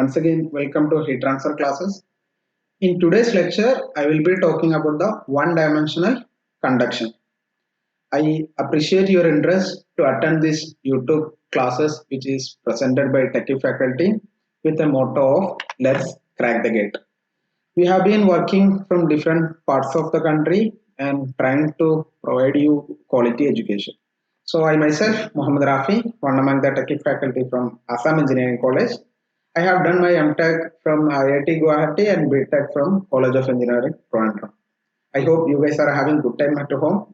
Once again, welcome to heat transfer classes. In today's lecture, I will be talking about the one-dimensional conduction. I appreciate your interest to attend this YouTube classes which is presented by Techie faculty with the motto of Let's Crack the Gate. We have been working from different parts of the country and trying to provide you quality education. So I myself, Mohammed Rafi, one among the Techie faculty from Assam Engineering College. I have done my MTech from IIT Guwahati and BTech from College of Engineering, Toronto. I hope you guys are having good time at home,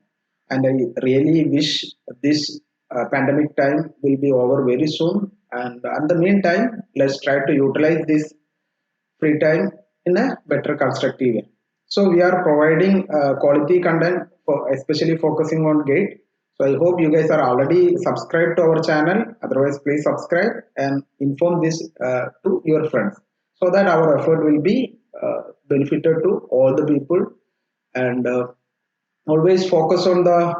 and I really wish this pandemic time will be over very soon. And at the meantime, let's try to utilize this free time in a better constructive way. So we are providing quality content for especially focusing on gate. So I hope you guys are already subscribed to our channel. Otherwise, please subscribe and inform this to your friends so that our effort will be benefited to all the people and always focus on the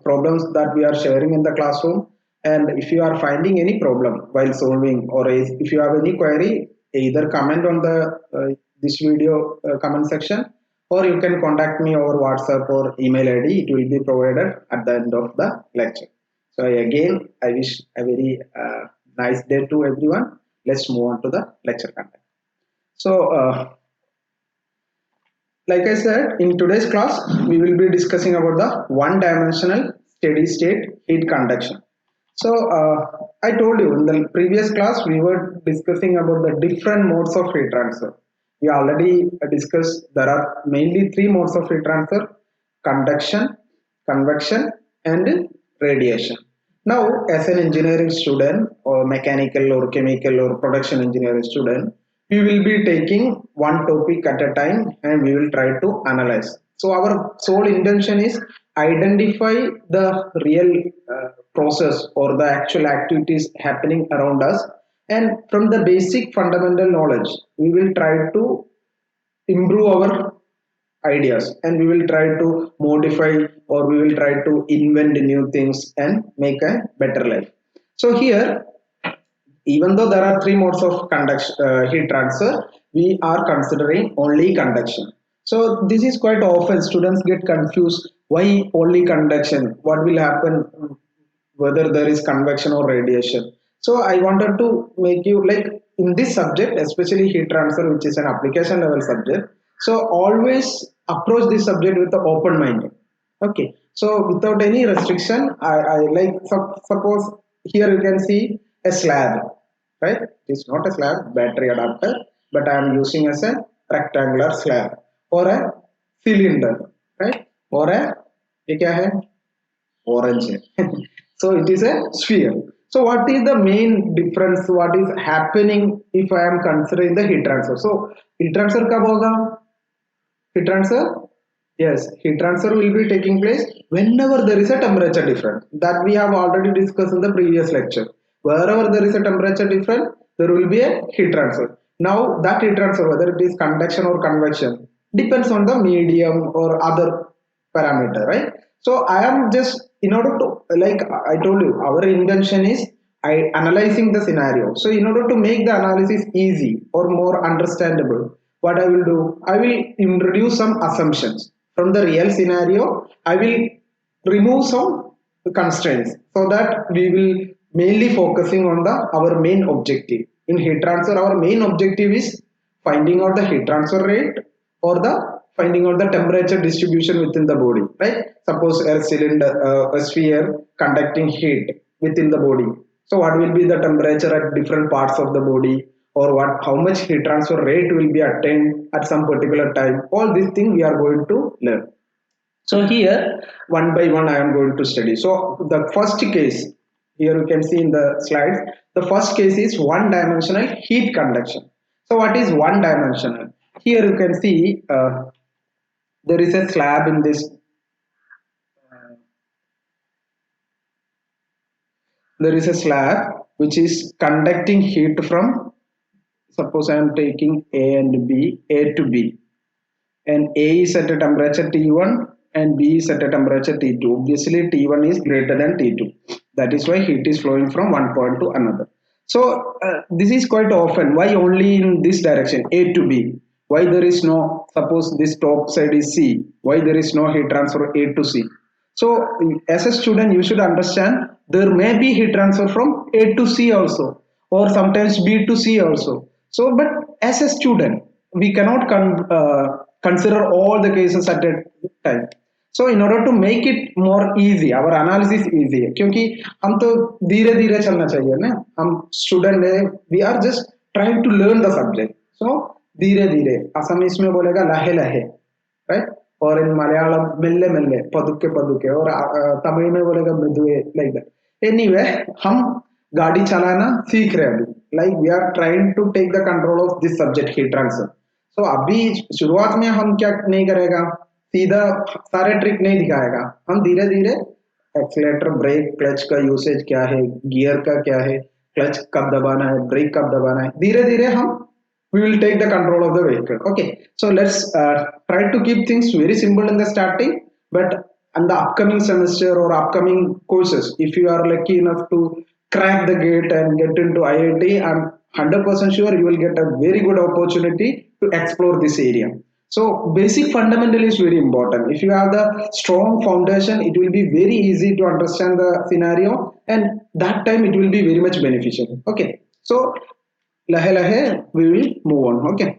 problems that we are sharing in the classroom. And if you are finding any problem while solving, or if you have any query, either comment on the this video comment section, or you can contact me over WhatsApp or email ID. It will be provided at the end of the lecture. So again, I wish a very nice day to everyone. Let's move on to the lecture content. So like I said, in today's class, we will be discussing about the one-dimensional steady-state heat conduction. So I told you in the previous class, we were discussing about the different modes of heat transfer. We already discussed there are mainly three modes of heat transfer: conduction, convection, and radiation. Now, as an engineering student or mechanical or chemical or production engineering student, we will be taking one topic at a time and we will try to analyze. So our sole intention is identify the real process or the actual activities happening around us, and from the basic fundamental knowledge we will try to improve our ideas, and we will try to modify, or we will try to invent new things and make a better life. So here, even though there are three modes of conduction, heat transfer, we are considering only conduction. So this is quite often students get confused. Why only conduction? What will happen whether there is convection or radiation? So I wanted to make you like in this subject, especially heat transfer, which is an application level subject. So always approach this subject with the open mind. Okay. So without any restriction, I like suppose here you can see a slab, right? It's not a slab, battery adapter, but I am using as a rectangular slab or a cylinder, right? Or a ये क्या है? Orange. So it is a sphere. So what is the main difference? What is happening if I am considering the heat transfer? So heat transfer कब होगा? Heat transfer, yes, heat transfer will be taking place whenever there is a temperature difference. That we have already discussed in the previous lecture. Wherever there is a temperature difference, there will be a heat transfer. Now that heat transfer, whether it is conduction or convection, depends on the medium or other parameter, right? So I am just, in order to, like I told you, our intention is analyzing the scenario. So in order to make the analysis easy or more understandable, what I will do, I will introduce some assumptions from the real scenario. I will remove some constraints so that we will mainly focusing on the our main objective. In heat transfer, our main objective is finding out the heat transfer rate or the finding out the temperature distribution within the body, right? Suppose a cylinder, a sphere conducting heat within the body. So what will be the temperature at different parts of the body, or what, how much heat transfer rate will be attained at some particular time? All these things we are going to learn. So here, one by one, I am going to study. So the first case, here you can see in the slides, the first case is one dimensional heat conduction. So what is one dimensional? Here you can see there is a slab in this. There is a slab which is conducting heat from, suppose I am taking A and B, A to B, and A is at a temperature T1 and B is at a temperature T2. Obviously T1 is greater than T2. That is why heat is flowing from one point to another. So this is quite often. Why only in this direction, A to B? Why there is no, suppose this top side is C, why there is no heat transfer A to C? So as a student, you should understand there may be heat transfer from A to C also, or sometimes B to C also. So, but as a student, we cannot consider all the cases at a time. So in order to make it more easy our analysis easy है क्योंकि हम तो धीरे धीरे चलना चाहिए ना हम स्टूडेंट है we are just trying to learn the subject so धीरे धीरे असमीस में बोलेगा लहे लहे राइट और इन मलयालम मिल्ले मिल्ले पदुके पदुके और तमिल में बोलेगा मृदुए लाइक दैट एनीवे हम गाड़ी चलाना सीख रहे हैं अभी like we are trying to take the control of this subject heat transfer so अभी शुरुआत में हम क्या नहीं करेगा सीधा सारे ट्रिक नहीं दिखाएगा हम धीरे धीरे एक्सीलरेटर ब्रेक क्लच का यूसेज क्या है गियर का क्या है क्लच कब दबाना है ब्रेक कब दबाना है धीरे धीरे हम we will take the control of the vehicle. Okay, so let's try to keep things very simple in the starting, but in the upcoming semester or upcoming courses, if you are lucky enough to crack the gate and get into IIT, I'm 100% sure you will get a very good opportunity to explore this area. So basic fundamental is very important. If you have the strong foundation, it will be very easy to understand the scenario, and that time it will be very much beneficial. Okay, so lahe lahe we will move on. Okay,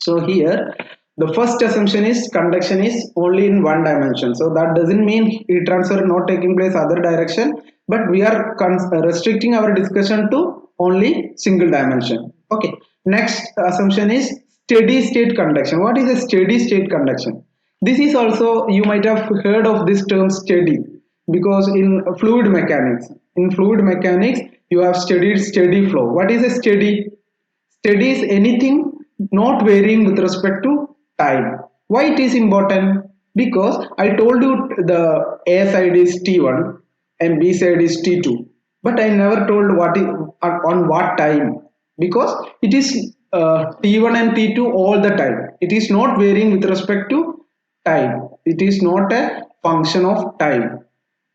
so here the first assumption is conduction is only in one dimension, so that doesn't mean heat transfer not taking place other direction, but we are restricting our discussion to only single dimension. Okay, next assumption is steady state conduction. What is a steady state conduction? This is also, you might have heard of this term steady, because in fluid mechanics you have steady flow. What is a steady? Steady is anything not varying with respect to time. Why it is important? Because I told you the A side is T1 and B side is T2, but I never told what is on what time, because it is T1 and T2 all the time. It is not varying with respect to time. It is not a function of time.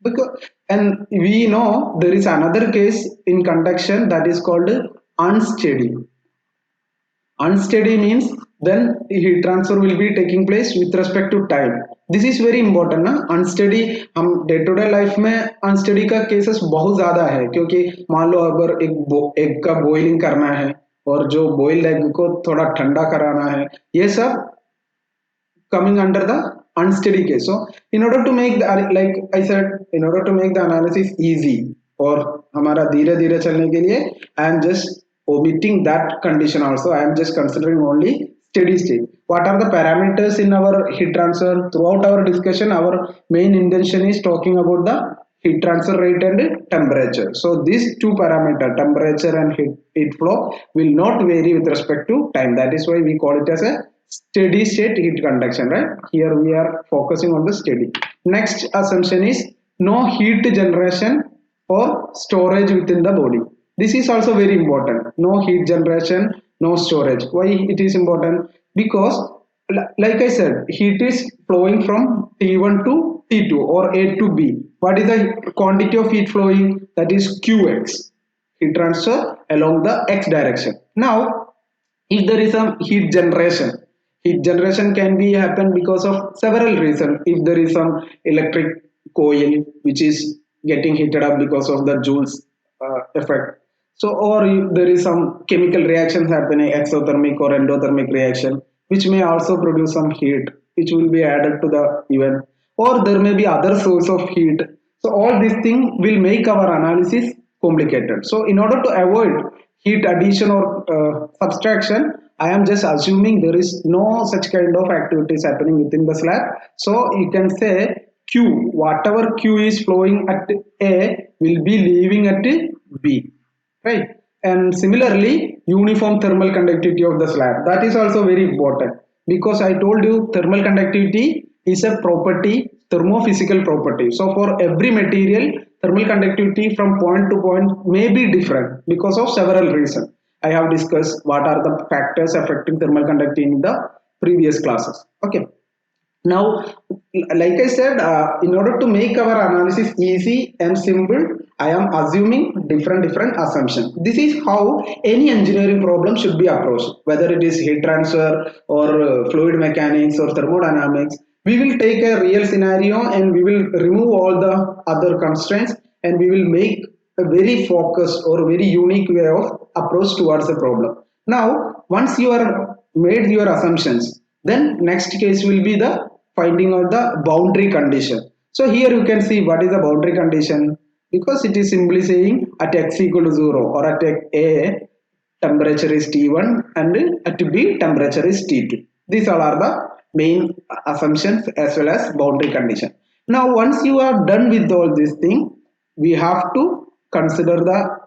Because, and we know there is another case in conduction that is called unsteady. Unsteady means then heat transfer will be taking place with respect to time. This is very important ना. Unsteady हम day to day life में unsteady का cases बहुत ज्यादा है, क्योंकि मान लो अगर एक एग का बॉइलिंग करना है और जो बॉइल्ड एग को थोड़ा ठंडा कराना है, ये सब coming under the unsteady case. So in order to make the, like I said, in order to make the analysis easy और हमारा धीरे धीरे चलने के लिए I am just omitting that condition also. I am just considering only steady state. What are the parameters in our heat transfer? Throughout our discussion, our main intention is talking about the heat transfer rate and temperature. So these two parameters, temperature and heat flow, will not vary with respect to time. That is why we call it as a steady state heat conduction, right? Here we are focusing on the steady. Next assumption is no heat generation or storage within the body. This is also very important. No heat generation, no storage. Why it is important? Because like I said, heat is flowing from T1 to T2 or A to B. What is the quantity of heat flowing? That is Qx. Heat transfer along the x direction. Now, if there is some heat generation can be happen because of several reasons. If there is some electric coil which is getting heated up because of the Joule's effect, so or there is some chemical reactions happening, exothermic or endothermic reaction, which may also produce some heat which will be added to the event, or there may be other source of heat. So all these things will make our analysis complicated. So in order to avoid heat addition or subtraction, I am just assuming there is no such kind of activities happening within the slab. So you can say Q, whatever Q is flowing at A will be leaving at B, right? And similarly, uniform thermal conductivity of the slab, that is also very important, because I told you thermal conductivity is a property, thermophysical property. So for every material, thermal conductivity from point to point may be different because of several reasons. I have discussed what are the factors affecting thermal conductivity in the previous classes. Okay. Now, like I said, in order to make our analysis easy and simple, I am assuming different assumptions. This is how any engineering problem should be approached, whether it is heat transfer or fluid mechanics or thermodynamics. We will take a real scenario and we will remove all the other constraints and we will make a very focused or very unique way of approach towards the problem. Now, once you are made your assumptions, then next case will be the finding out the boundary condition. So here you can see what is the boundary condition, because it is simply saying at x equal to 0 or at a temperature is T1 and at B temperature is T2. These all are the main assumptions as well as boundary condition. Now once you are done with all these things, we have to consider the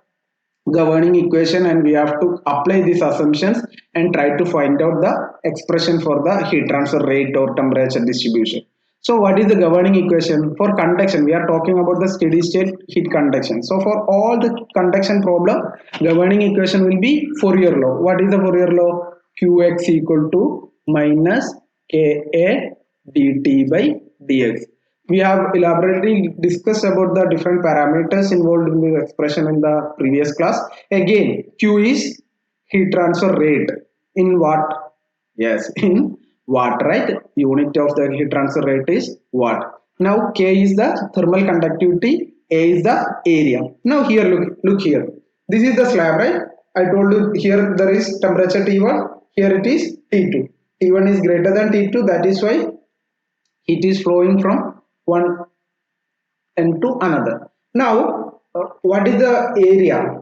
governing equation and we have to apply these assumptions and try to find out the expression for the heat transfer rate or temperature distribution. So what is the governing equation for conduction? We are talking about the steady state heat conduction. So for all the conduction problem, governing equation will be Fourier law. What is the Fourier law? Qx equal to minus Ka dt by dx. We have elaborately discussed about the different parameters involved in the expression in the previous class. Again, Q is heat transfer rate in watt. Yes, in watt, right? Unit of the heat transfer rate is watt. Now K is the thermal conductivity, A is the area. Now here look here. This is the slab, right? I told you here there is temperature T1, here it is T2. T1 is greater than T2, that is why heat is flowing from one end to another. Now, what is the area?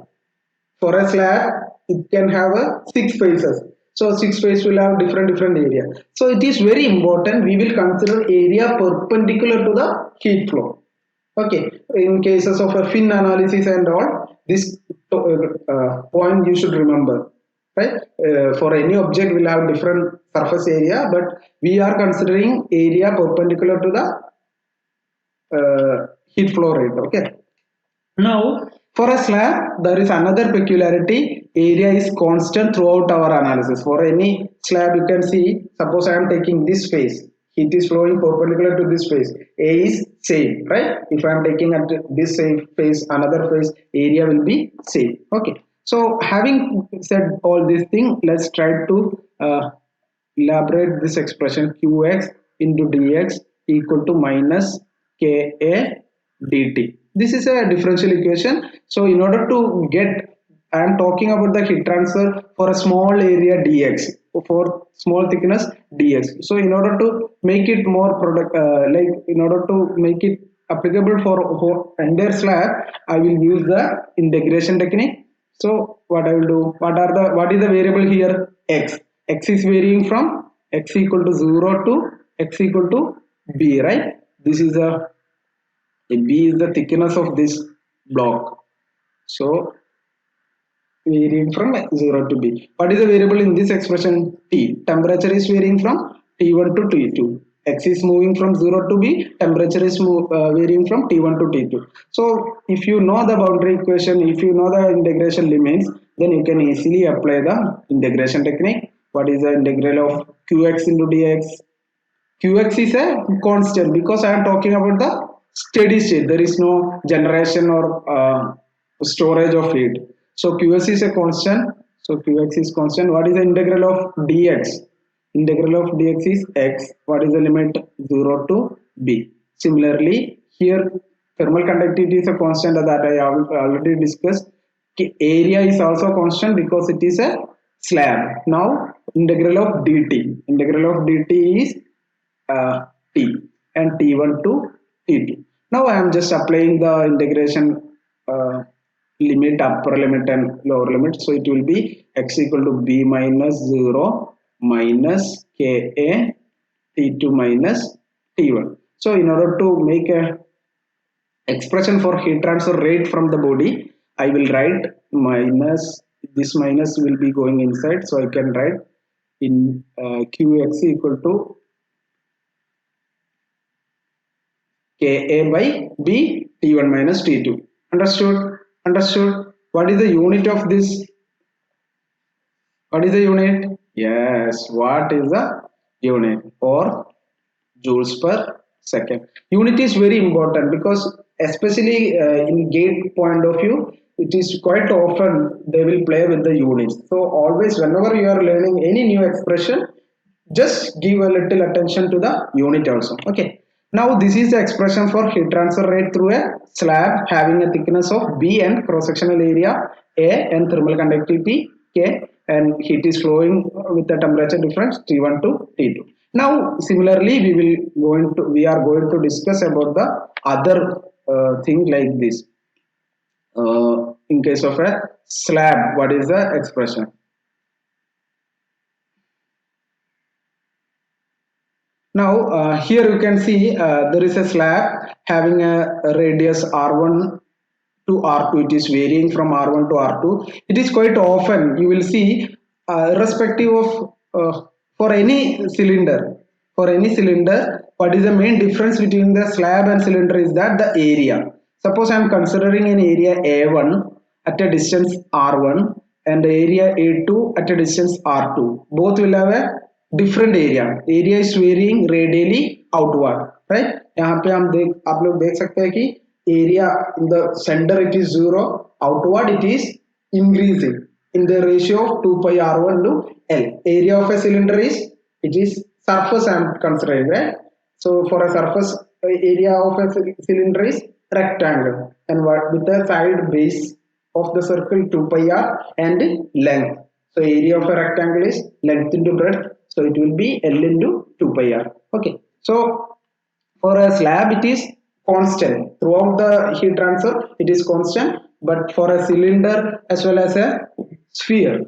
For a slab, it can have a 6 phases. So 6 phases will have different area. So it is very important. We will consider area perpendicular to the heat flow. Okay. In cases of a fin analysis and all, this point you should remember. Right. For any object, will have different surface area, but we are considering area perpendicular to the heat flow rate. Okay. Now for a slab there is another peculiarity, area is constant throughout our analysis. For any slab you can see, suppose I am taking this phase, heat is flowing perpendicular to this phase, A is same, right? If I am taking at this same phase another phase, area will be same. Okay, so having said all these things, let's try to elaborate this expression qx into dx equal to minus Ka dt. This is a differential equation. So in order to get, I am talking about the heat transfer for a small area dx, for small thickness dx. So in order to make it more product, in order to make it applicable for entire slab, I will use the integration technique. So what I will do, what is the variable here? X. X is varying from x equal to 0 to x equal to b, right? This is a B is the thickness of this block. So varying from 0 to B. What is the variable in this expression? T. Temperature is varying from T1 to T2. X is moving from 0 to B. Temperature is varying from T1 to T2. So if you know the boundary equation, if you know the integration limits, then you can easily apply the integration technique. What is the integral of Qx into dx? Qx is a constant because I am talking about the steady state. There is no generation or storage of heat. So Qs is a constant. So Qx is constant. What is the integral of dx? Integral of dx is x. What is the limit? 0 to b. Similarly, here thermal conductivity is a constant that I have already discussed. Area is also constant because it is a slab. Now integral of dt. Integral of dt is t and t1 to t2. Now I am just applying the integration limit, upper limit and lower limit. So it will be x equal to b minus 0 minus ka t2 minus t1. So in order to make a expression for heat transfer rate from the body, I will write minus, this minus will be going inside, so I can write in qx equal to Ka by B T1 minus T2. Understood? Understood? What is the unit of this? What is the unit? Yes, what is the unit? Or joules per second. Unit is very important because especially in gate point of view, it is quite often they will play with the units. So always whenever you are learning any new expression, just give a little attention to the unit also. Okay, now this is the expression for heat transfer rate through a slab having a thickness of B and cross sectional area A and thermal conductivity K, and heat is flowing with the temperature difference T1 to T2. Now similarly we are going to discuss about the other thing like this. In case of a slab, what is the expression? Now here you can see there is a slab having a radius R1 to R2. It is varying from R1 to R2. It is quite often you will see irrespective of for any cylinder, what is the main difference between the slab and cylinder is that the area. Suppose I am considering an area A1 at a distance R1 and area A2 at a distance R2. Both will have a different area. Area is varying radially outward, right? यहाँ पे आप लोग देख सकते हैं कि area in the center it is 0, outward it is increasing in the ratio of 2 pi r1 to L. Area of a cylinder is, it is surface I am considering, right? So for a surface area of a cylinder is rectangle, and what with the side base of the circle 2 pi r and length. So area of a rectangle is length into breadth, so it will be L into 2 pi r. Okay, so for a slab it is constant throughout the heat transfer, it is constant, but for a cylinder as well as a sphere,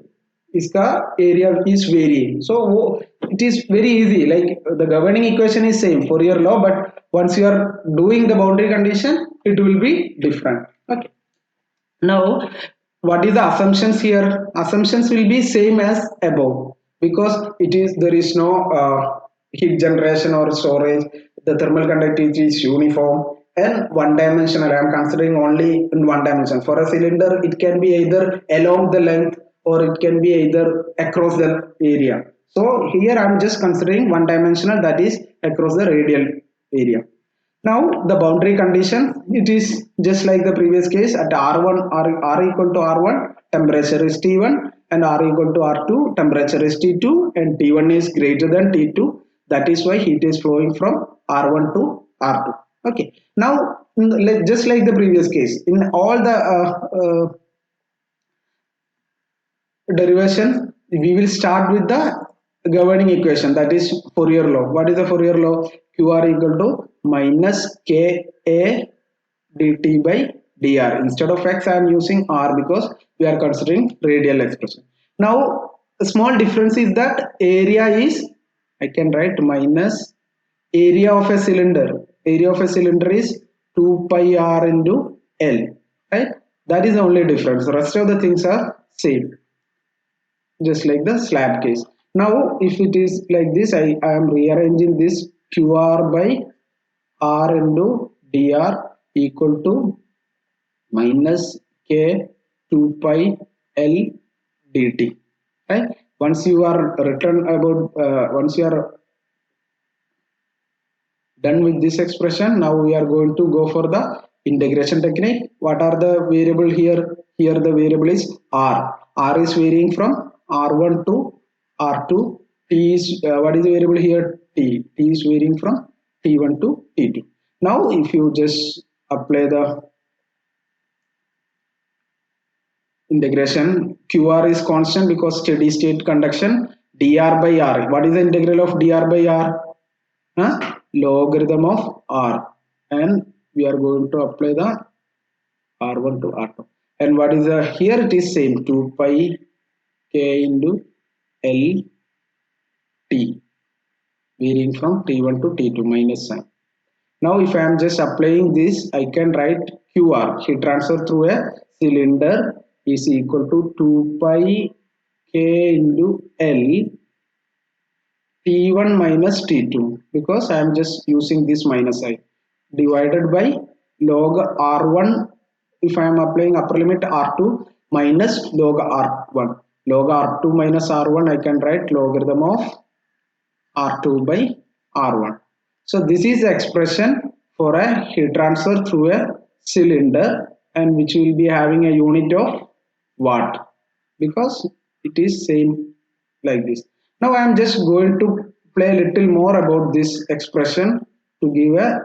iska area is varying. So it is very easy, like the governing equation is same Fourier law, but once you are doing the boundary condition it will be different. Okay, now what is the assumptions here? Assumptions will be same as above because it is, there is no heat generation or storage, the thermal conductivity is uniform and one dimensional. I am considering only in one dimension. For a cylinder it can be either along the length or it can be either across the area. So here I am just considering one dimensional, that is across the radial area. Now the boundary condition, it is just like the previous case. At R1, R equal to R1, temperature is T1, and R equal to R2, temperature is T2, and T1 is greater than T2. That is why heat is flowing from R1 to R2. Okay, now just like the previous case, in all the derivation we will start with the governing equation, that is Fourier law. What is the Fourier law? QR equal to minus Ka dt by dr. Instead of x I am using r because we are considering radial expression. Now a small difference is that area is, I can write minus area of a cylinder. Area of a cylinder is 2 pi r into L, right? That is the only difference. The rest of the things are same, just like the slab case. Now if it is like this, I am rearranging this QR by R into dr equal to minus K 2 pi L dt, right? Once you are written about once you are done with this expression, now we are going to go for the integration technique. What are the variable here? Here the variable is r. R is varying from R1 to R2. T is what is the variable here? T. T is varying from T1 to T2. Now if you just apply the integration, QR is constant because steady state conduction. Dr by R, what is the integral of dr by R? Logarithm of R, and we are going to apply the R1 to R2. And what is the, here it is same 2 pi K into L T, varying from T1 to T2 minus sign. Now if I am just applying this, I can write QR, heat transfer through a cylinder, is equal to 2 pi K into L T1 minus T2, because I am just using this minus sign, divided by log R1 if I am applying upper limit R2 minus log R1. Log R2 minus R1 I can write logarithm of R2 by R1. So this is the expression for a heat transfer through a cylinder, and which will be having a unit of watt, because it is same like this. Now I am just going to play a little more about this expression to give a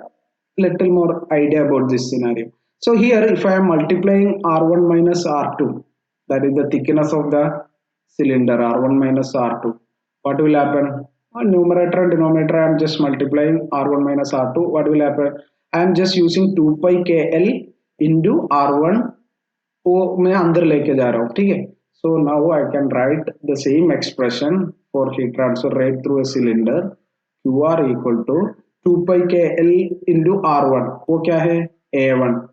little more idea about this scenario. So here if I am multiplying R1 minus R2, that is the thickness of the cylinder, R1 minus R2, what will happen? Numerator and denominator I am just multiplying R1 minus R2. What will happen? I am just using 2 pi KL into R1 वो मैं अंदर लेके जा रहा हूँ, ठीक है. So now I can write the same expression for heat transfer rate through a cylinder. QR equal to 2 pi KL into R1, वो क्या है? A1.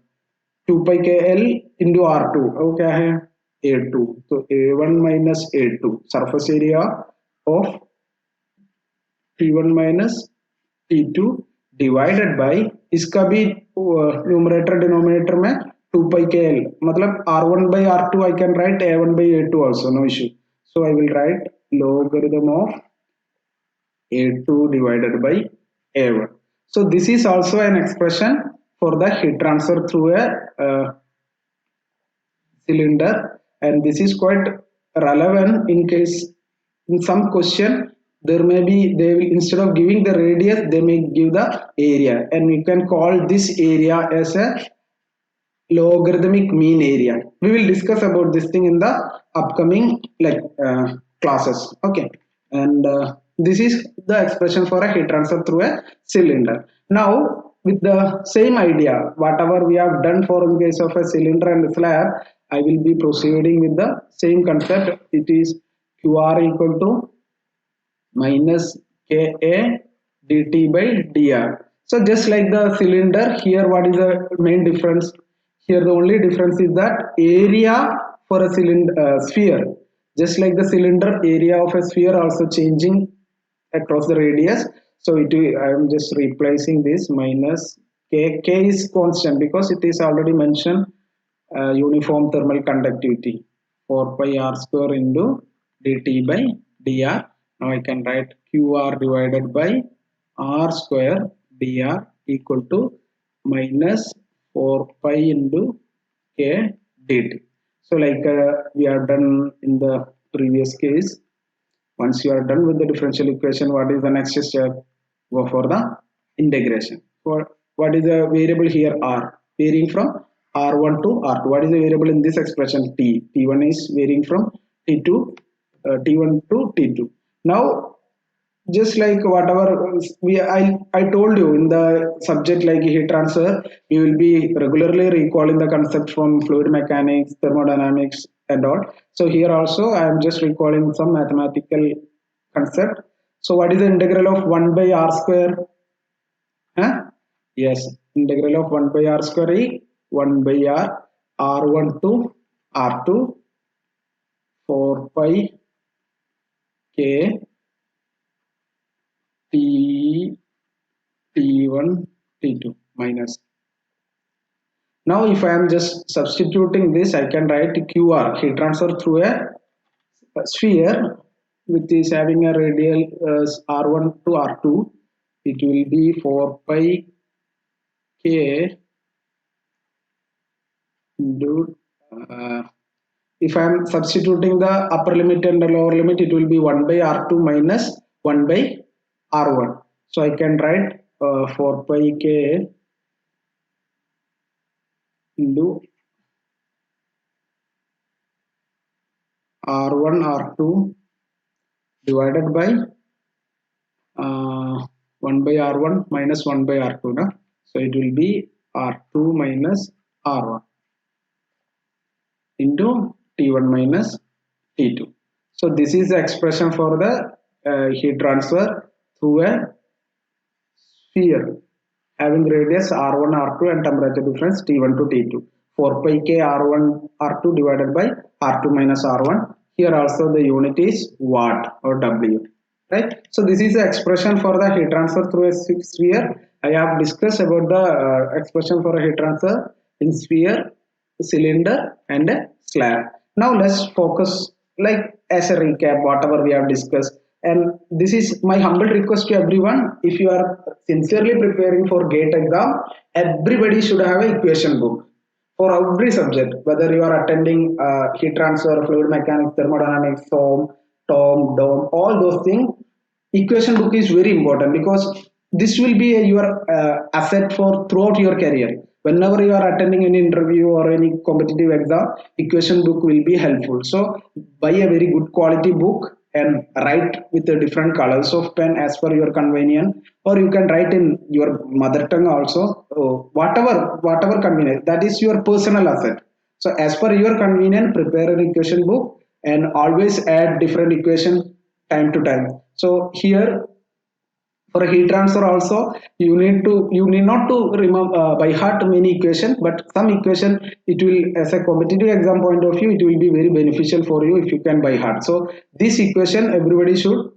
2 pi KL into R2, वो क्या है? A2. तो A1 minus A2 surface area of T1 minus T2 divided by, इसका भी numerator denominator में 2 pi KL, मतलब R1 by R2 I can write A1 by A2 also, no issue. So I will write logarithm of A2 divided by A1. So this is also an expression for the heat transfer through a cylinder, and this is quite relevant in case in some question there may be, they will, instead of giving the radius they may give the area, and we can call this area as a logarithmic mean area. We will discuss about this thing in the upcoming classes, okay. And this is the expression for a heat transfer through a cylinder. Now with the same idea whatever we have done for in case of a cylinder and slab, I will be proceeding with the same concept. It is QR equal to minus Ka dt by dr. So just like the cylinder, here what is the main difference? Here the only difference is that area for a cylinder sphere, just like the cylinder, area of a sphere also changing across the radius. So I am just replacing this minus K is constant because it is already mentioned uniform thermal conductivity 4 pi r square into dt by dr. Now I can write QR divided by r square dr equal to minus 4 pi into K dt. So like we have done in the previous case, once you are done with the differential equation, what is the next step? Go for the integration. For what is the variable here? R, varying from R1 to R2. What is the variable in this expression? T. T1 is varying from T2, T1 to T2. Now just like whatever I told you in the subject like heat transfer, we will be regularly recalling the concept from fluid mechanics, thermodynamics and all. So here also I am just recalling some mathematical concept. So what is the integral of 1 by r square? Huh? Yes, integral of 1 by r square is 1 by r, r1 to r2 4 pi k T1 T2 minus. Now if I am just substituting this, I can write QR, heat transfer through a sphere which is having a radial R1 to R2. It will be 4 pi K into if I am substituting the upper limit and the lower limit, it will be 1 by R2 minus 1 by R1. So I can write 4 pi K into R1 R2 divided by 1 by R1 minus 1 by R2. Na? So it will be R2 minus R1 into T1 minus T2. So this is the expression for the heat transfer through a sphere having radius R1 R2 and temperature difference T1 to T2. 4 pi K R1 R2 divided by R2 minus R1. Here also the unit is watt or W, right? So this is the expression for the heat transfer through a sphere. I have discussed about the expression for a heat transfer in sphere, cylinder and a slab. Now let's focus like as a recap whatever we have discussed. And this is my humble request to everyone. If you are sincerely preparing for GATE exam, everybody should have an equation book for every subject, whether you are attending heat transfer, fluid mechanics, thermodynamics, tom, dom, all those things. Equation book is very important because this will be your asset for throughout your career. Whenever you are attending any interview or any competitive exam, equation book will be helpful. So buy a very good quality book and write with the different colors of pen as per your convenience, or you can write in your mother tongue also. Whatever convenient, that is your personal asset. So as per your convenience, prepare an equation book and always add different equation time to time. So here for a heat transfer also, you need not to remember by heart many equation, but some equation, it will, as a competitive exam point of view, it will be very beneficial for you if you can by heart. So this equation everybody should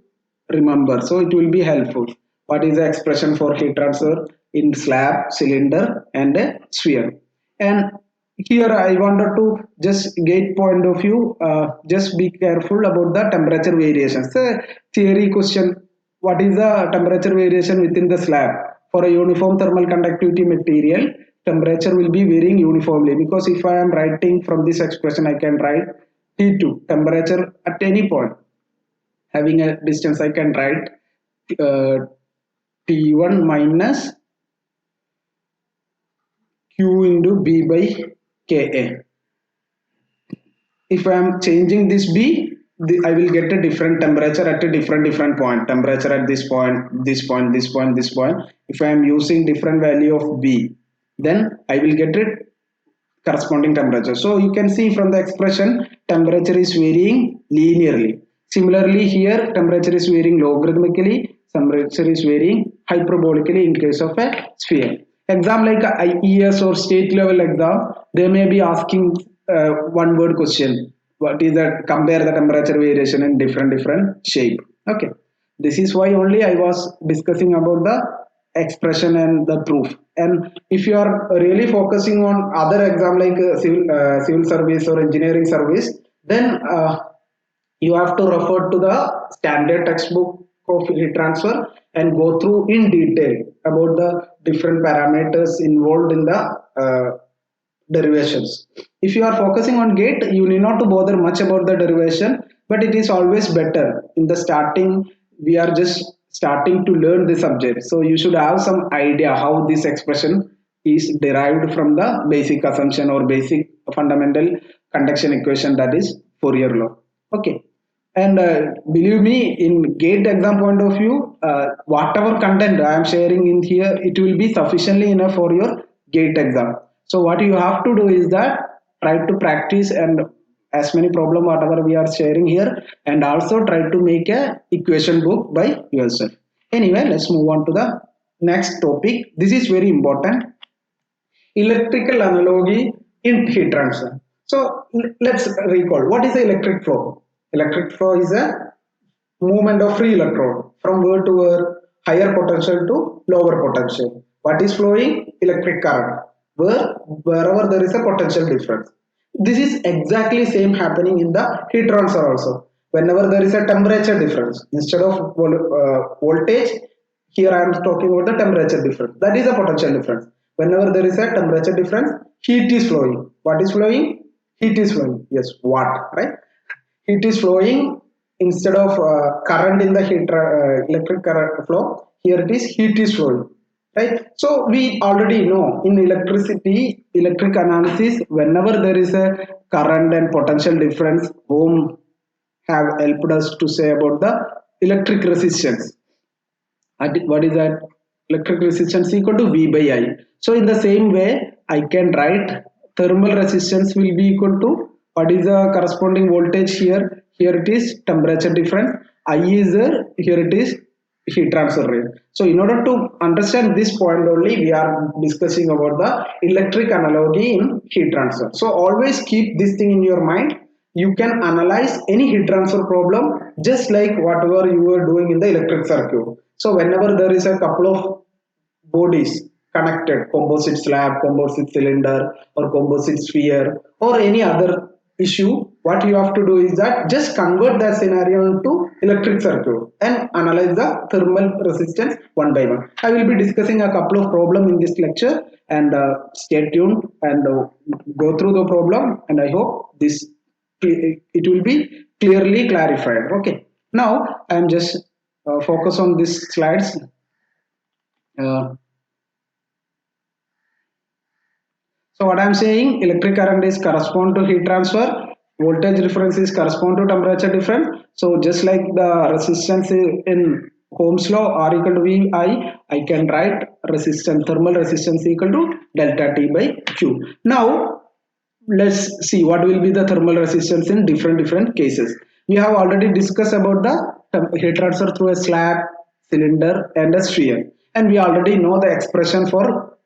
remember, so it will be helpful. What is the expression for heat transfer in slab, cylinder and a sphere? And here I wanted to just get point of view, just be careful about the temperature variations. The theory question: what is the temperature variation within the slab? For a uniform thermal conductivity material, temperature will be varying uniformly, because if I am writing from this expression, I can write T2 temperature at any point having a distance. I can write uh, T1 minus Q into B by Ka. If I am changing this B, I will get a different temperature at a different point. Temperature at this point, this point, this point, this point. If I am using different value of B, then I will get it corresponding temperature. So you can see from the expression, temperature is varying linearly. Similarly, here temperature is varying logarithmically, temperature is varying hyperbolically in case of a sphere. Exam like IES or state level exam, they may be asking one word question. What is that? Compare the temperature variation in different shape. Okay, this is why only I was discussing about the expression and the proof. And if you are really focusing on other exam like civil service or engineering service, then you have to refer to the standard textbook of heat transfer and go through in detail about the different parameters involved in the derivations. If you are focusing on gate, you need not to bother much about the derivation, but it is always better in the starting. We are just starting to learn the subject, so you should have some idea how this expression is derived from the basic assumption or basic fundamental conduction equation, that is Fourier law. Okay. And believe me, in GATE exam point of view, whatever content I am sharing in here, it will be sufficiently enough for your GATE exam. So what you have to do is that try to practice and as many problem whatever we are sharing here, and also try to make a equation book by yourself. Anyway, let's move on to the next topic. This is very important: electrical analogy in heat transfer. So let's recall, what is the electric flow? Electric flow is a movement of free electron from where to where, higher potential to lower potential. What is flowing? Electric current. Wherever there is a potential difference. This is exactly same happening in the heat transfer also. Whenever there is a temperature difference, instead of voltage, here I am talking about the temperature difference. That is a potential difference. Whenever there is a temperature difference, heat is flowing. What is flowing? Heat is flowing. Yes, what, right? Heat is flowing instead of current in the electric current flow. Here it is heat is flowing, right? So we already know in electricity, electric analysis, whenever there is a current and potential difference, Ohm have helped us to say about the electric resistance. What is that? Electric resistance equal to V by I. So in the same way, I can write thermal resistance will be equal to what is the corresponding voltage here? Here it is temperature difference. I is there. Here it is heat transfer rate. So in order to understand this point only, we are discussing about the electric analogy in heat transfer. So always keep this thing in your mind. You can analyze any heat transfer problem just like whatever you were doing in the electric circuit. So whenever there is a couple of bodies connected, composite slab, composite cylinder, or composite sphere, or any other issue, what you have to do is that just convert that scenario into electric circuit and analyze the thermal resistance one by one. I will be discussing a couple of problems in this lecture, and stay tuned and go through the problem, and I hope this it will be clearly clarified. Okay, now I am just focus on these slides. uh, So what I am saying, electric current is correspond to heat transfer, voltage difference is correspond to temperature difference. So just like the resistance in Ohm's law R equal to V I can write resistance, thermal resistance equal to delta T by Q. Now let's see what will be the thermal resistance in different cases. We have already discussed about the heat transfer through a slab, cylinder and a sphere, and we already know the expression for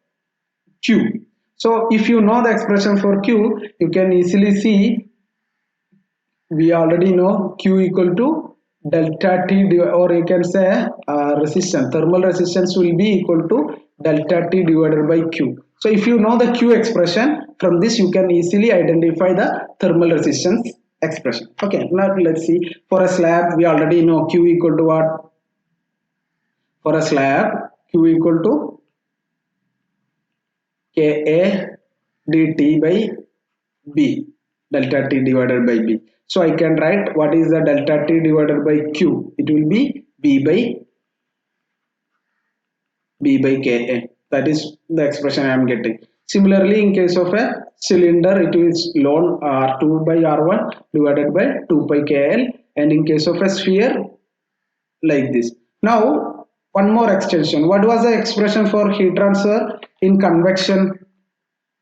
Q. So if you know the expression for Q, you can easily see, we already know Q equal to delta T, or you can say resistance, thermal resistance will be equal to delta T divided by Q. So if you know the Q expression, from this you can easily identify the thermal resistance expression. Okay, now let's see. For a slab, we already know Q equal to what? For a slab, Q equal to Ka dt by B, delta T divided by B. So I can write what is the delta T divided by Q. It will be B by Ka. That is the expression I am getting. Similarly, in case of a cylinder, it is ln R2 by R1 divided by 2 pi Kl, and in case of a sphere, like this. Now, one more extension. What was the expression for heat transfer in convection?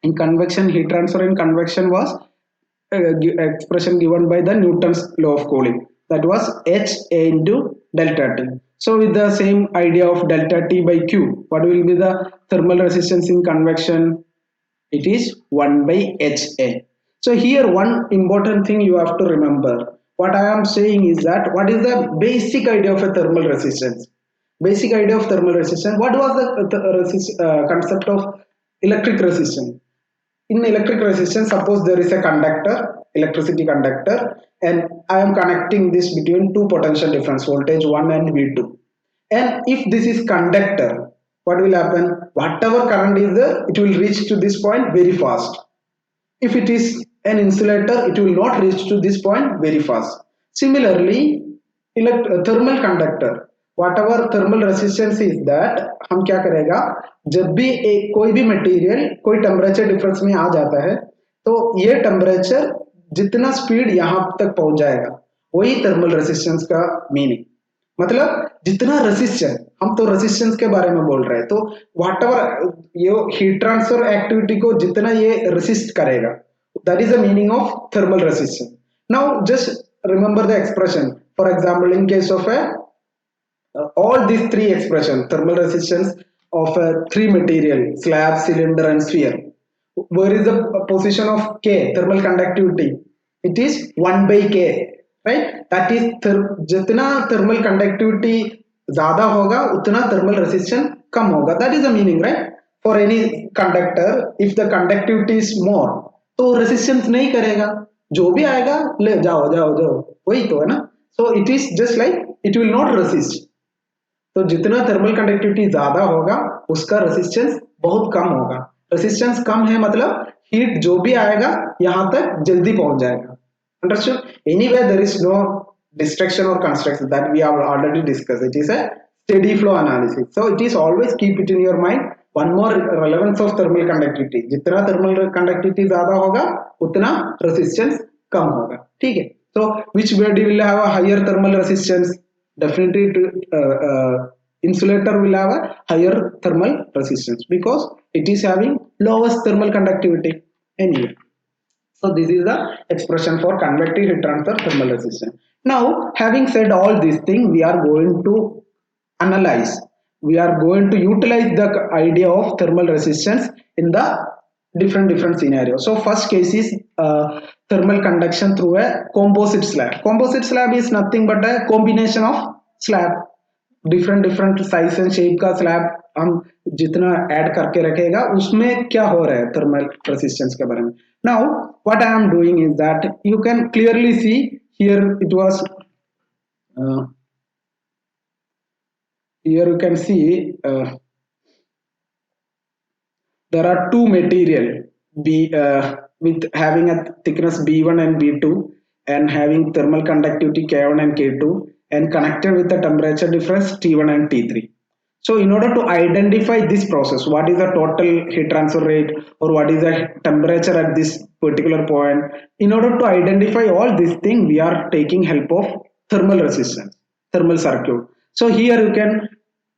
In convection, heat transfer in convection was expression given by the Newton's law of cooling. That was HA into delta T. So with the same idea of delta T by Q, what will be the thermal resistance in convection? It is 1 by HA. So here one important thing you have to remember. What I am saying is that what is the basic idea of a thermal resistance? Basic idea of thermal resistance. What was the concept of electric resistance? In electric resistance, suppose there is a conductor, electricity conductor, and I am connecting this between two potential difference, voltage 1 and V2. And if this is conductor, what will happen? Whatever current is there, it will reach to this point very fast. If it is an insulator, it will not reach to this point very fast. Similarly, thermal conductor, whatever thermal resistance is that, हम क्या करेगा, जब भी कोई भी material कोई temperature difference में आ जाता है, तो ये टेम्परेचर जितना स्पीड यहाँ तक पहुंच जाएगा, वही थर्मल रेसिस्टेंस का मीनिंग. मतलब जितना रेसिस्टेंस, हम तो रेसिस्टेंस के बारे में बोल रहे हैं, तो व्हाट एवर ये हीट ट्रांसफर एक्टिविटी को जितना ये रेसिस्ट करेगा, that is the meaning of thermal resistance. Now just remember the expression. For example, in case of all these three expressions, thermal resistance of three material, slab, cylinder and sphere, where is the position of K, thermal conductivity? It is 1 by K, right? That is जितना thermal conductivity ज़्यादा होगा उतना thermal resistance कम होगा. That is the meaning, right? For any conductor, if the conductivity is more, तो resistance नहीं करेगा, जो भी आएगा ले जाओ जाओ जाओ, वही तो है ना. So it is just like it will not resist. तो जितना थर्मल कंडक्टिविटी ज्यादा होगा उसका रेसिस्टेंस बहुत कम होगा. रेसिस्टेंस कम है मतलब हीट जो भी आएगा यहां तक जल्दी पहुंच जाएगा. Understood? Anyway there is no destruction or construction, that we have already discussed. It is a steady flow analysis. So it is always keep it in your mind. One more relevance of thermal conductivity, जितना thermal conductivity ज्यादा होगा उतना resistance कम होगा. ठीक है. So which body will have a higher thermal resistance? Definitely insulator will have a higher thermal resistance because it is having lowest thermal conductivity anyway. So this is the expression for convective heat transfer thermal resistance. Now having said all these things, we are going to analyze, we are going to utilize the idea of thermal resistance in the different scenarios. So first case is thermal conduction through a composite slab. Composite slab is nothing but a combination of slab, different size and shape का slab हम जितना add करके रखेगा उसमें क्या हो रहा है थर्मल रेसिस्टेंस के बारे में. Now what I am doing is that you can clearly see here it was here you can see there are two material B with having a thickness B1 and B2 and having thermal conductivity K1 and K2 and connected with the temperature difference T1 and T3. So in order to identify this process, what is the total heat transfer rate or what is the temperature at this particular point, in order to identify all these things, we are taking help of thermal resistance, thermal circuit. So here you can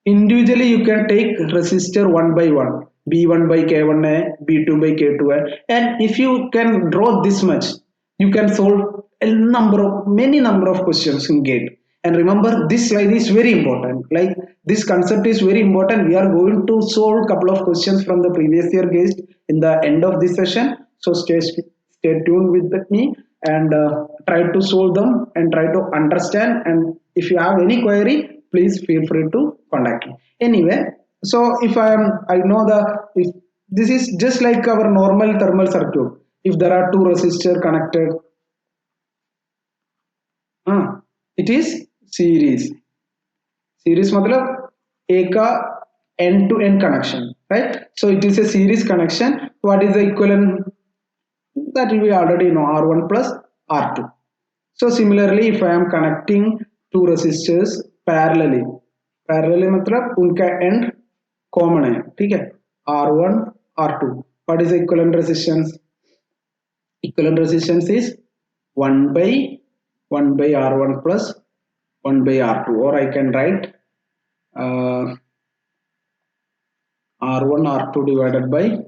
individually you can take resistor one by one, B1 by K1, B2 by K2, and if you can draw this much, you can solve many number of questions in gate. And remember, this slide is very important. Like this concept is very important. We are going to solve a couple of questions from the previous year gate in the end of this session. So stay tuned with me and try to solve them and try to understand. And if you have any query, please feel free to contact me. Anyway, so if I know if this is just like our normal thermal circuit. If there are two resistors connected, it is series. Series मतलब एक का end to end connection, right? So it is a series connection. What is the equivalent? That we already know, R1 plus R2. So similarly, if I am connecting two resistors parallelly मतलब उनका end common है, ठीक है? R1 R2. What is the equivalent resistance? Equivalent resistance is 1 by R1 plus 1 by R2, or I can write R1 R2 divided by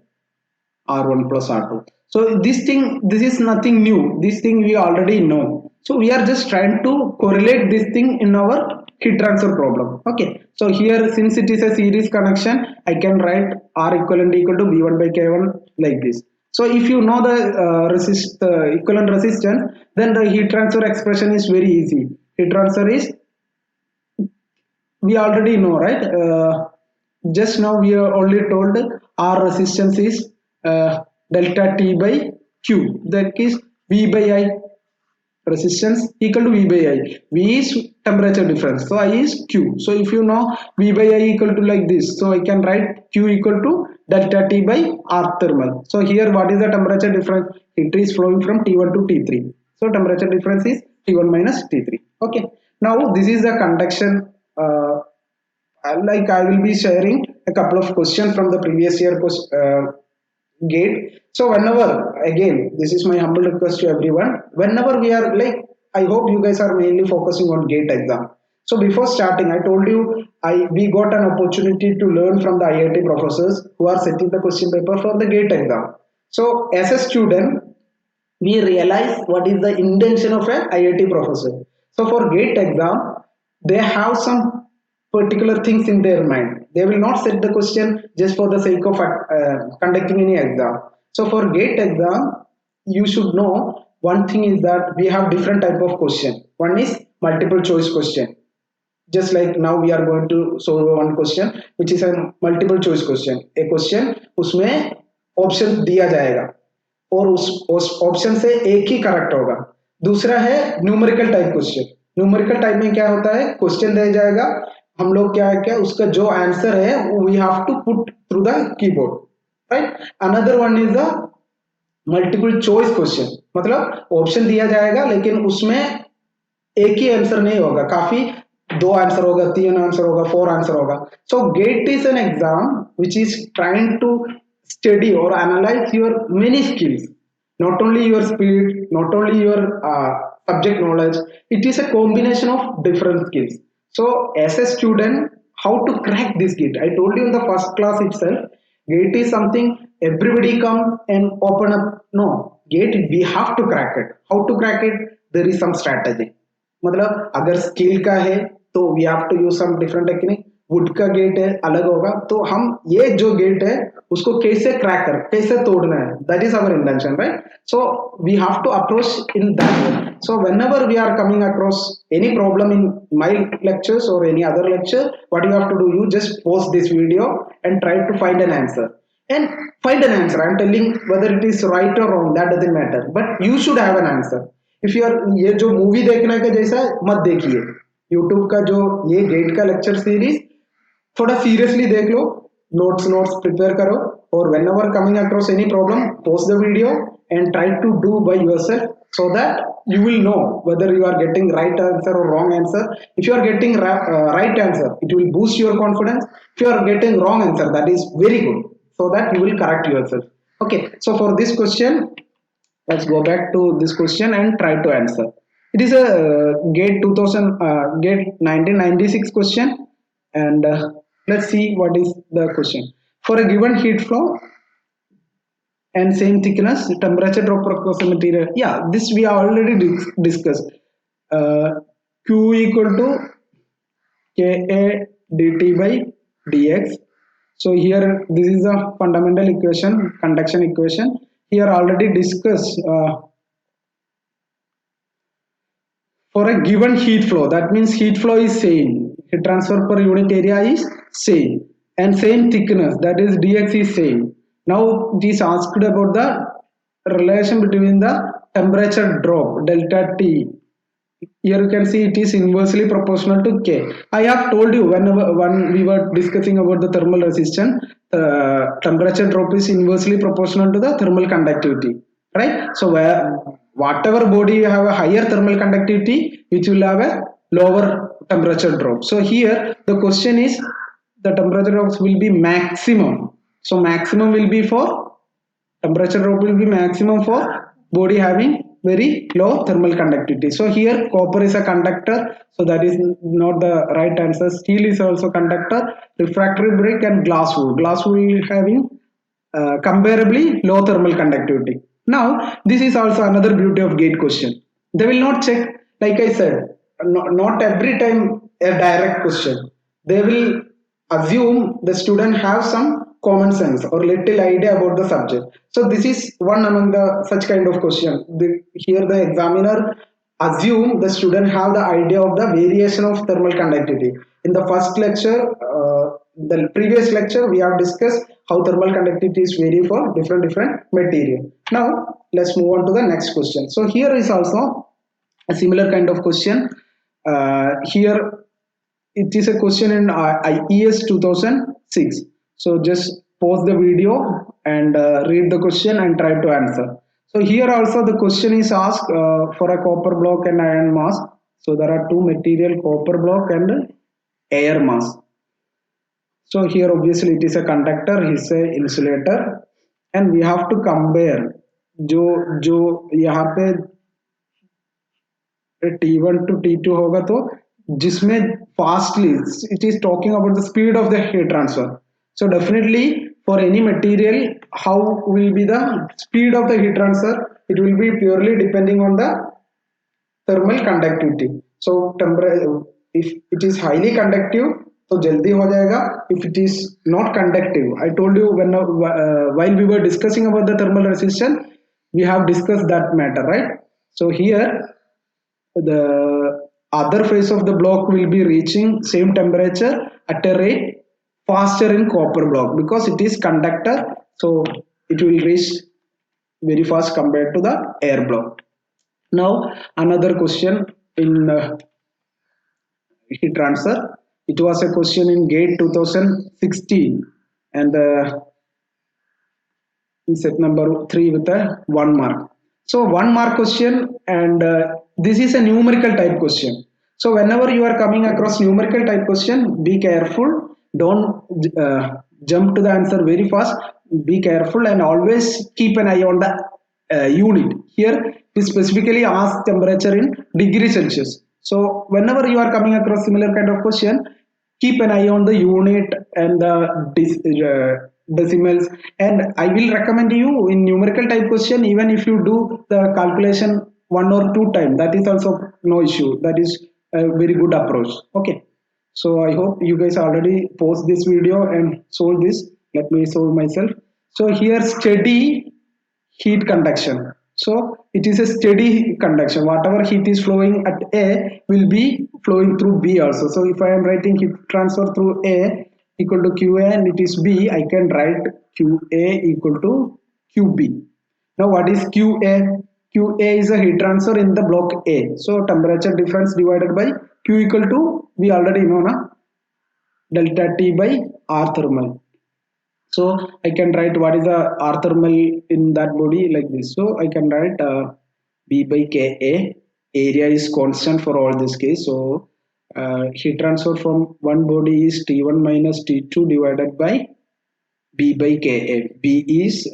R1 plus R2. So this is nothing new. This thing we already know. So we are just trying to correlate this thing in our heat transfer problem. Okay. So here, since it is a series connection, I can write R equivalent equal to V1 by K1 like this. So if you know the equivalent resistance, then the heat transfer expression is very easy. Heat transfer is, we already know, right? Just now we are only told R resistance is delta T by Q, that is V by I. Resistance equal to V by I. V is temperature difference, so I is Q. So if you know V by I equal to like this, so I can write Q equal to delta T by R thermal. So here what is the temperature difference? It is flowing from T1 to T3. So temperature difference is T1 minus T3. Okay. Now this is the conduction. Like I will be sharing a couple of questions from the previous year gate. So whenever, again, this is my humble request to everyone, whenever we are like, I hope you guys are mainly focusing on gate exam. So before starting, I told you we got an opportunity to learn from the IIT professors who are setting the question paper for the gate exam. So as a student, we realize what is the intention of an IIT professor. So for gate exam, they have some particular things in their mind. They will not set the question just for the sake of conducting any exam. So for gate exam, you should know one thing is that we have different type of question. One is multiple choice question. Just like now we are going to solve one question which is a multiple choice question. A question उसमें option दिया जाएगा और उस option से एक ही correct होगा. दूसरा है numerical type question. Numerical type में क्या होता है, क्वेश्चन दिया जाएगा, हम लोग क्या उसका जो आंसर है we have to put through the keyboard, right. Another one is the multiple choice question, मतलब ऑप्शन दिया जाएगा लेकिन उसमें एक ही आंसर नहीं होगा, काफी दो आंसर होगा, तीन आंसर होगा, फोर आंसर होगा. So GATE is an exam which is trying to study or analyze your many skills, not only your speed, not only your subject knowledge. It is a combination of different skills. So as a student, how to crack this gate? I told you in the first class itself, gate is something everybody come and open up. No, gate we have to crack it. How to crack it? There is some strategy. मतलब अगर skill का है तो we have to use some different technique, वुड का GATE है अलग होगा, तो हम ये जो गेट है उसको कैसे क्रैक कर, कैसे तोड़ना है, that is our intention, right? So we have to approach in that way. So whenever we are coming across any problem in my lectures or any other lecture, what you have to do, you just pause this video and try to find an answer. And find an answer, I'm telling, whether it is right or wrong, that doesn't matter, but you should have an answer. If you are, ये जो movie देखने का जैसा है, मत देखिए. YouTube का जो ये गेट का लेक्चर सीरीज थोड़ा सीरियसली देख लो, नोट्स नोट्स प्रिपेयर करो, और whenever coming across any problem, pause the video and try to do by yourself, so that you will know whether you are getting right answer or wrong answer. If you are getting right answer, it will boost your confidence. If you are getting wrong answer, that is very good, so that you will correct yourself. Okay, so for this question, let's go back to this question and try to answer. It is a gate 2000 gate 1996 question, and let's see what is the question. For a given heat flow and same thickness, temperature drop across the material. Yeah, this we are already discussed. Q equal to Ka dt by dx. So here this is a fundamental equation, conduction equation. Here already discussed. For a given heat flow, that means heat flow is same, heat transfer per unit area is same, and same thickness, that is dx is same. Now it is asked about the relation between the temperature drop delta T. Here you can see it is inversely proportional to K. I have told you when we were discussing about the thermal resistance, the temperature drop is inversely proportional to the thermal conductivity, right? So whatever body you have a higher thermal conductivity, which will have a lower temperature drop. So here the question is, the temperature drops will be maximum. So maximum will be for, temperature drop will be maximum for body having very low thermal conductivity. So here copper is a conductor, so that is not the right answer. Steel is also conductor, refractory brick and glass wool. Glass wool having comparably low thermal conductivity. Now this is also another beauty of gate question. They will not check, like I said, not every time a direct question. They will assume the student have some common sense or little idea about the subject. So this is one among the such kind of question. Here the examiner assume the student have the idea of the variation of thermal conductivity. In the first lecture, the previous lecture, we have discussed how thermal conductivity is vary for different material. Now let's move on to the next question. So here is also a similar kind of question. Here it is a question in IES 2006. So just pause the video and read the question and try to answer. So here also the question is asked for a copper block and iron mass. So there are two material, copper block and air mass. So here obviously it is a conductor, he is a insulator, and we have to compare जो यहाँ पे T1 to T2 होगा, तो जिसमें fastly it is talking about the speed of the heat transfer. So definitely for any material, how will be the speed of the heat transfer? It will be purely depending on the thermal conductivity. So if it is highly conductive, तो जल्दी हो जाएगा. If it is not conductive, I told you when while we were discussing about the thermal resistance, we have discussed that matter, right? So here the other phase of the block will be reaching same temperature at a rate faster in copper block because it is conductor, so it will reach very fast compared to the air block. Now another question in heat transfer. It was a question in GATE 2016 and in set number 3 with a 1 mark. So 1 mark question, and this is a numerical type question. So whenever you are coming across numerical type question, be careful, don't jump to the answer very fast, be careful and always keep an eye on the unit. Here we specifically ask temperature in degree Celsius. So whenever you are coming across similar kind of question, keep an eye on the unit and the decimals, and I will recommend you in numerical type question, even if you do the calculation 1 or 2 times, that is also no issue, that is a very good approach. Okay, So I hope you guys already post this video and solve this. Let me solve myself. So here steady heat conduction. So it is a steady conduction. Whatever heat is flowing at A will be flowing through B also. So if I am writing heat transfer through A equal to QA and it is B, I can write QA equal to QB. Now what is QA? QA is a heat transfer in the block A. So temperature difference divided by Q equal to, we already know na, delta T by R thermal. So I can write what is the R thermal in that body like this. So I can write B by Ka. Area is constant for all this case. So heat transfer from one body is T1 minus T2 divided by B by Ka. B is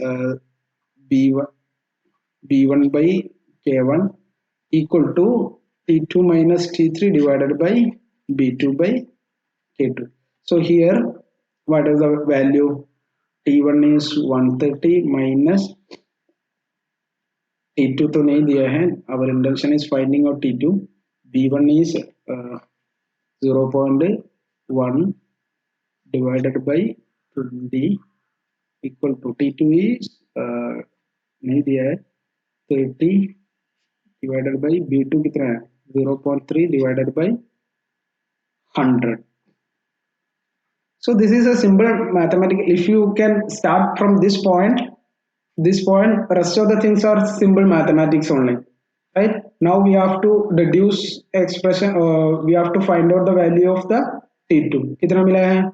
B1 B1 by K1 equal to T2 minus T3 divided by B2 by K2. So here what is the value? T1 is 130 minus T2 तो नहीं दिया है. Our intention is finding out T2. B1 is 0.1 divided by 20 equal to T2 is नहीं दिया है 30 divided by B2 कितना है 0.3 divided by 100. So this is a simple mathematical. If you can start from this point, rest of the things are simple mathematics only, right? Now we have to deduce expression. We have to find out the value of the T2. कितना मिला है?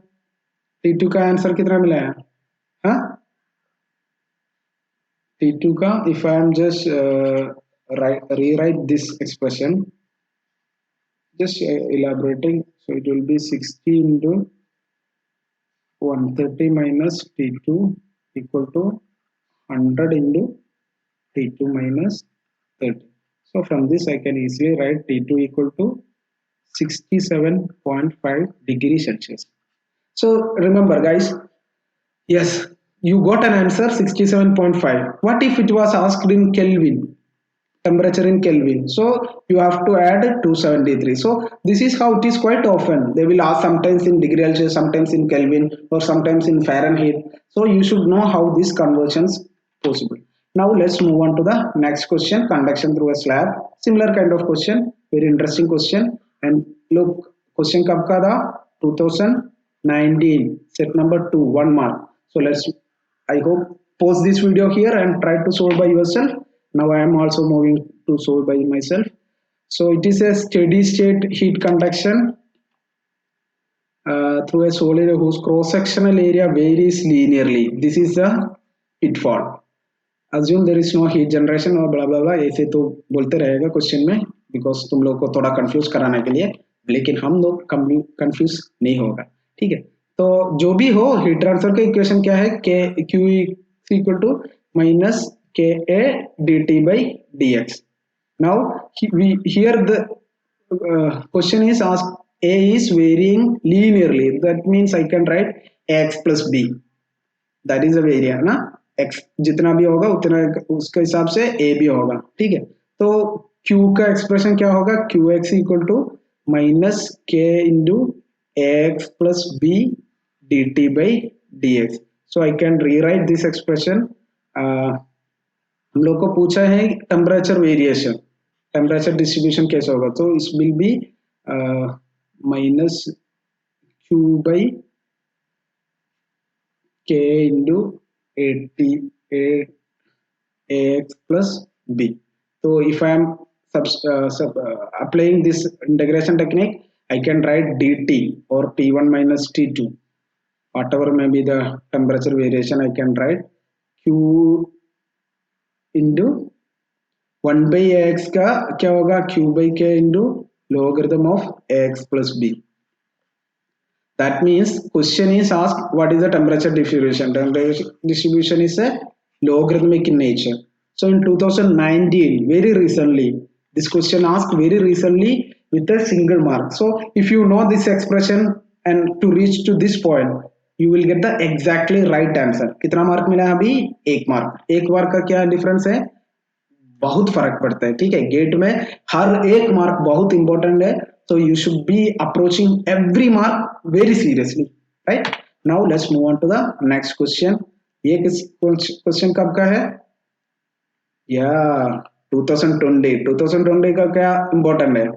T2 का answer कितना मिला है? हाँ? T2 का, if I am just rewrite this expression, just elaborating, so it will be 60 into 130 minus T2 equal to 100 into T2 minus 30. So from this I can easily write T2 equal to 67.5 degree Celsius. So remember guys, yes, you got an answer 67.5. What if it was asked in Kelvin? Temperature in Kelvin. So you have to add 273. So this is how it is quite often. They will ask sometimes in degree Celsius, sometimes in Kelvin, or sometimes in Fahrenheit. So you should know how these conversions possible. Now let's move on to the next question. Conduction through a slab. Similar kind of question. Very interesting question. And look, question कब का था? 2019. Set number 2, 1 mark. So let's, I hope, pause this video here and try to solve by yourself. Now I am also moving to solve by myself. So it is a steady state heat conduction through a solid whose cross sectional area varies linearly. This is a pitfall. Assume there is no heat generation or blah blah blah. ऐसे तो बोलते रहेगा question में, because तुम लोग को थोड़ा confuse कराने के लिए, लेकिन हम लोग कंफ्यूज नहीं होगा. ठीक है, तो जो भी हो, हीट ट्रांसफर का इक्वेशन क्या है? Q equal to minus Ka dt by dx. Now here the question is asked, A is varying linearly. That means I can write x plus b. That is a variant ना, x जितना भी होगा उतना उसके हिसाब से a भी होगा. ठीक है, तो q का एक्सप्रेशन क्या होगा? qx equal to minus k into ax plus b dt by dx. So I can rewrite this expression. हम लोग को पूछा है टेम्परेचर वेरिएशन, टेम्परेचर डिस्ट्रीब्यूशन कैसे होगा? तो इस will be minus Q by के इंटू एक्स प्लस बी. तो if I am applying this integration technique, I can write dt or T1 minus T2, whatever may be the temperature variation. I can write q into 1 by x का क्या होगा? q by k into logarithm of x plus b. That means question is asked what is the temperature distribution. Temperature distribution is a logarithmic in nature. So in 2019, very recently, this question asked very recently with a single mark. So if you know this expression and to reach to this point, you will get the exactly right answer. कितना mark मिला अभी? 1 mark. 1 mark का क्या difference है? बहुत फर्क पड़ता है. ठीक है, गेट में हर एक मार्क बहुत इंपॉर्टेंट है. so you should be approaching every mark very seriously, right? Now let's move on to the next question. ये क्वेश्चन कब का है? या 2020 का क्या इम्पोर्टेंट है?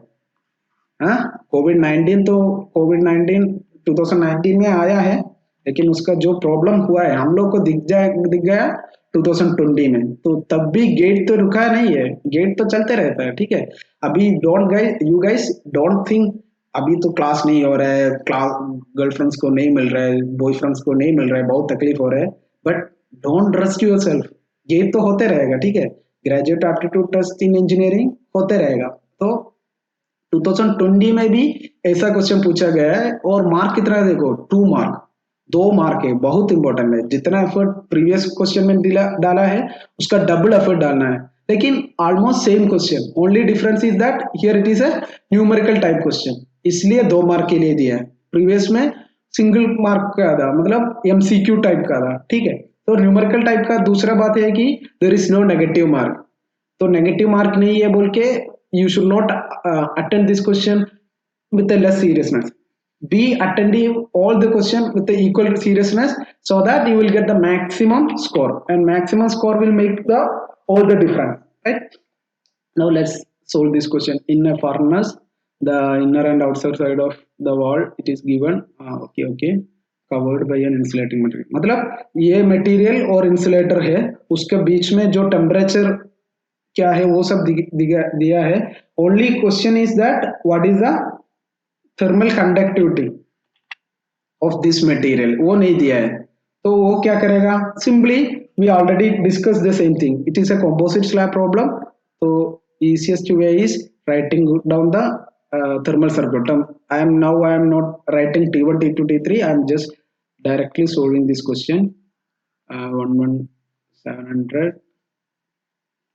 हाँ, कोविड 19 तो कोविड 19 2019 में आया है, लेकिन उसका जो प्रॉब्लम हुआ है हम लोग को दिख गया 2020 में। तो तब भी गेट तो रुका नहीं है, गेट तो चलते रहता है, ठीक है। अभी यू गाइस डोंट थिंक अभी तो क्लास नहीं हो रहा है, क्लास गर्लफ्रेंड्स को नहीं मिल रहा है, बॉयफ्रेंड्स को नहीं मिल रहा है, बहुत तकलीफ हो रहा है, but don't rust yourself, GATE तो होते रहेगा, ठीक है। Graduate aptitude test in engineering होते रहेगा। तो 2020 में भी ऐसा क्वेश्चन पूछा गया है, और मार्क कितना है देखो, 2 मार्क, 2 मार्क है, बहुत इंपॉर्टेंट है। जितना एफर्ट प्रीवियस क्वेश्चन में डाला है उसका डबल एफर्ट डालना है, लेकिन almost same question, only difference is that here it is a numerical type question, इसलिए 2 मार्क के लिए दिया है। प्रीवियस में सिंगल मार्क का था, मतलब एमसीक्यू टाइप का था, ठीक है। तो न्यूमेरिकल टाइप का दूसरा बात है कि there is no negative mark, तो नेगेटिव मार्क नहीं है बोल के you should not attend this question with a less seriousness. Be attentive all the question with the equal seriousness, so that you will get the maximum score, and maximum score will make the all the difference, right? Now let's solve this question. In a furnace, the inner and outside side of the wall it is given okay covered by an insulating material, मतलब ये material और insulator है, उसके बीच में जो temperature क्या है वो सब दिया है। Only question is that what is the thermal conductivity of this material, वो नहीं दिया है। तो वो क्या करेगा, simply we already discuss the same thing, it is a composite slab problem. तो easiest way is writing down the thermal circuit. I am not writing T1 T2 T3, I am just directly solving this question. 11700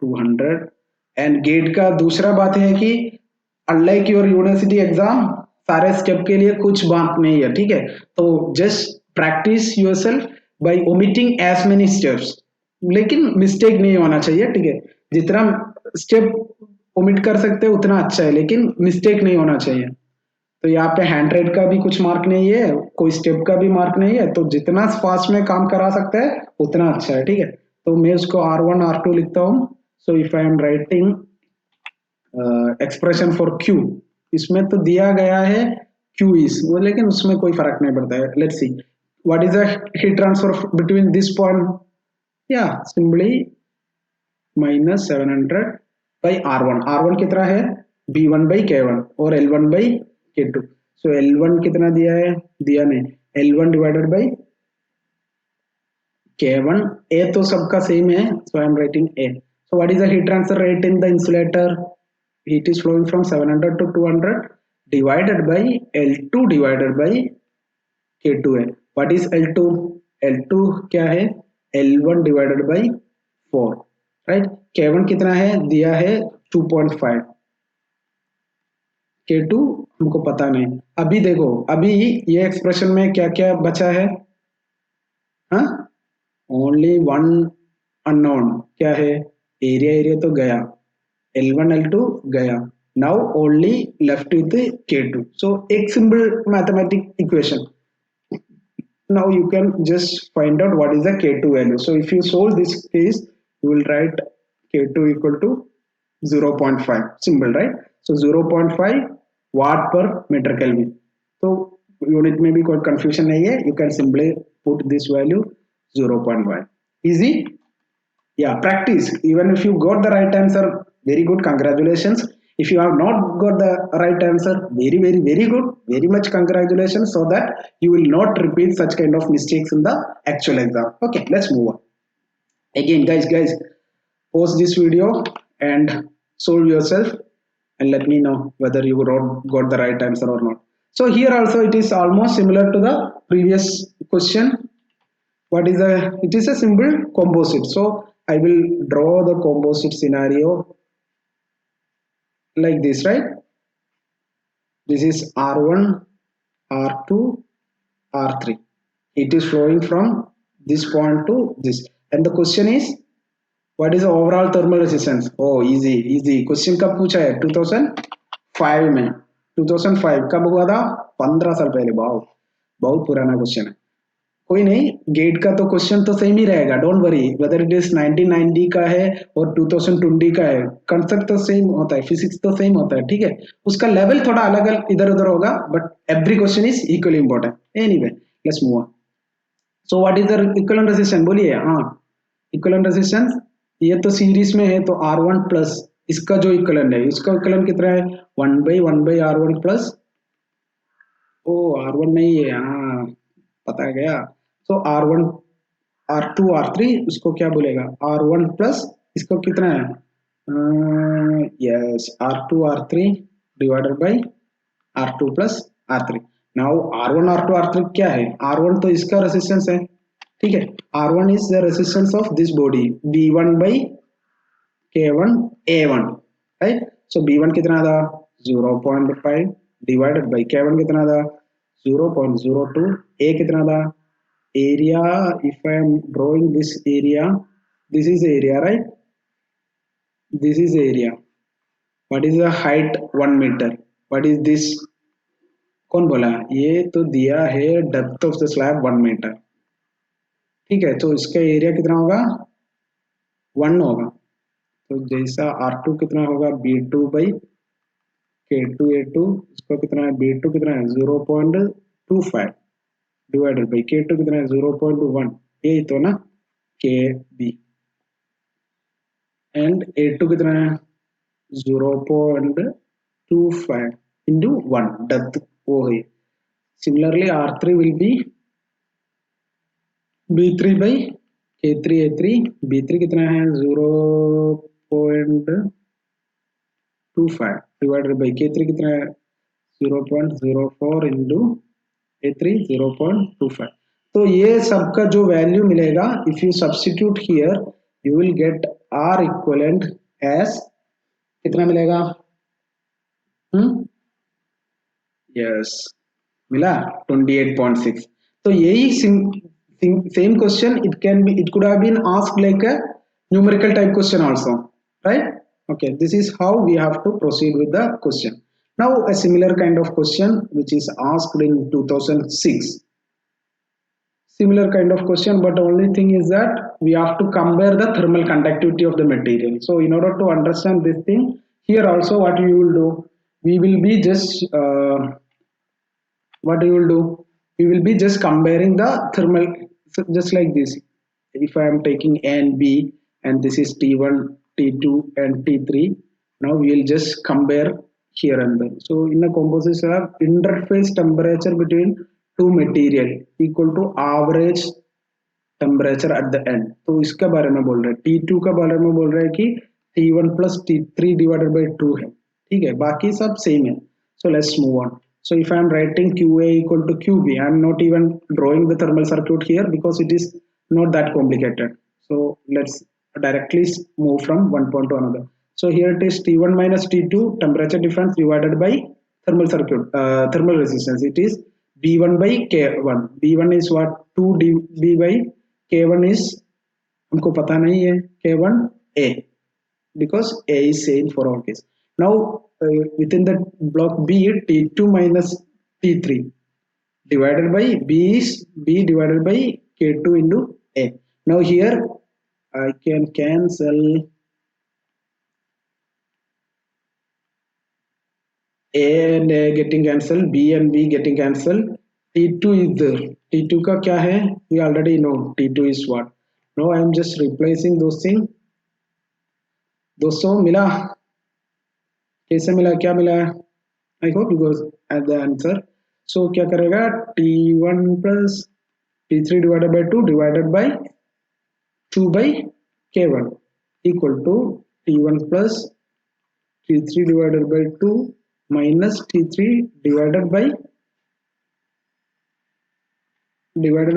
200। And GATE का दूसरा बात है कि unlike your university exam सारे step के लिए कुछ बात नहीं है, ठीक है। तो just practice yourself by omitting as many steps, लेकिन मिस्टेक नहीं होना चाहिए, ठीक है। जितना स्टेप ओमिट कर सकते हैं उतना अच्छा है, लेकिन मिस्टेक नहीं होना चाहिए। तो यहाँ पे हैंड राइट का भी कुछ मार्क नहीं है, कोई स्टेप का भी मार्क नहीं है, तो जितना फास्ट में काम करा सकते हैं उतना अच्छा है, ठीक है। तो मैं उसको R1 R2 लिखता हूँ। So if I am writing expression for Q, इसमें तो दिया गया है Q इज वो, लेकिन उसमें कोई फर्क नहीं पड़ता है। Let's see what is the heat transfer between this point, या सिंपली -700 बाई R1 कितना है B1 बाई K1 और L1 by K2। So L1 कितना दिया है, दिया नहीं, L1 divided by K1, A तो सबका सेम है, so I am writing A। So what is the heat transfer rate in the insulator? Heat is flowing from 700 to 200 divided by L2 divided by K2 है। What is L2? L2 क्या है, L1 divided by 4, right? K1 कितना है, दिया है 2.5, K2 हमको पता नहीं। अभी देखो, अभी ये एक्सप्रेशन में क्या क्या बचा है, हाँ, ओनली वन अननोन, क्या है, एरिया तो गया, L1 L2 गया, now only left with K2। सो एक simple mathematic equation, now you can just find out what is the K2 value. So if you solve this case, you will write K2 equal to 0.5, simple, right? So 0.5 watt per meter Kelvin. तो unit में भी कोई confusion नहीं है, you can simply put this value 0.5, easy. Yeah, practice. Even if you got the right answer, very good, congratulations. If you have not got the right answer, very good, very much congratulations, so that you will not repeat such kind of mistakes in the actual exam. Okay, let's move on. Again, guys, pause this video and solve yourself and let me know whether you got the right answer or not. So here also it is almost similar to the previous question. What is it is a simple composite. So I will draw the composite scenario like this, right? This is R1, R2, R3. It is flowing from this point to this, and the question is what is the overall thermal resistance? Oh, easy. Question कब पूछा है, 2005 में, 2005 कब हुआ था? 15 साल पहले। बहुत बहुत पुराना क्वेश्चन है। कोई नहीं, गेट का तो क्वेश्चन तो सेम ही रहेगा, don't worry whether it is 1990 का है और 2020 का है, कंसेप्ट तो सेम होता है, फिजिक्स तो सेम होता है, ठीक है। उसका लेवल थोड़ा अलग इधर उधर होगा, but every question is equally important. Anyway, let's move on. So what is the equivalent resistance? बोलिए। हाँ, इक्विवेलेंट रेजिस्टेंस ये तो सीरीज में है, तो R1 प्लस इसका जो इक्विवेलेंट है, इसका इक्विवेलेंट कितना है? 1/1/R1 प्लस, ओ R1 नहीं है, हाँ पता गया। सो R1 R2 R3 उसको क्या बोलेगा? R1 प्लस इसको कितना है? Yes, R2 R3 divided by R2 plus R3। Now R1 R2 R3 क्या है? R1 तो इसका रेजिस्टेंस है, ठीक है। R1 is the resistance of this body B1 by K1 A1, right. So B1 कितना था? 0.5 डिवाइडेड बाई K1 कितना था? 0.02। A कितना था? area, if I am drawing this area, this is area, right? This is area. What is the height? 1 meter. What is this? कौन बोला? ये तो दिया है डेप्थ ऑफ द स्लैब 1 मीटर, ठीक है। तो इसका एरिया कितना होगा? 1 होगा। तो जैसा R2 कितना होगा? B2 बाई K2 A2, इसको कितना है? B2 कितना है? 0.25 डिवाइडेड बाई K2 कितना है? 0.1, यही तो ना, KB। एंड A2 कितना है? 0.25 into 1 डेप्थ वो है। Similarly R3 will be B3 by K3 A3, B3 कितना है? 0.25 डिवाइडेड बाई K3 कितना है? 0.04 into A3 0.25। तो ये सबका जो वैल्यू मिलेगा, if you substitute here you will get R equivalent as कितना मिलेगा? यस, मिला 28.6। तो यही same question it can be, it could have been asked like a numerical type question also, right? Okay, this is how we have to proceed with the question. Now a similar kind of question which is asked in 2006, similar kind of question, but only thing is that we have to compare the thermal conductivity of the material. So in order to understand this thing, here also what we will do, we will be just what you will do, we will be just comparing the thermal, so just like this. If I am taking A and B and this is T1 T2 and T3, now we will just compare here and there. So in a composition of interface temperature between two material equal to average temperature at the end, तो इसके बारे में बोल रहे हैं। T2 का बारे में बोल रहे हैं कि T1 plus T3 divided by 2 है, ठीक है, बाकी सब सेम है। So let's move on. So if I am writing QA equal to QB, I am not even drawing the thermal circuit here because it is not that complicated. So let's directly move from one point to another. So here it is T1 minus T2 temperature difference divided by thermal circuit, thermal resistance. It is B1 by K1. B1 is what? 2 by K1 is हमको पता नहीं है, K1 A, because A is same for all case. Now within the block B, T2 minus T3 divided by B is B divided by K2 into A. Now here I can cancel A and A getting cancelled, B and B getting cancelled, T2 is there. T2 का क्या है? We already know T2 is what. Now I am just replacing those things. दोस्तों मिला? कैसे मिला? क्या मिला? I hope you goes at the answer. So क्या करेगा? T1 plus T3 divided by 2 divided by 2 by K1 equal to T1 plus T3 divided by 2 minus T3 divided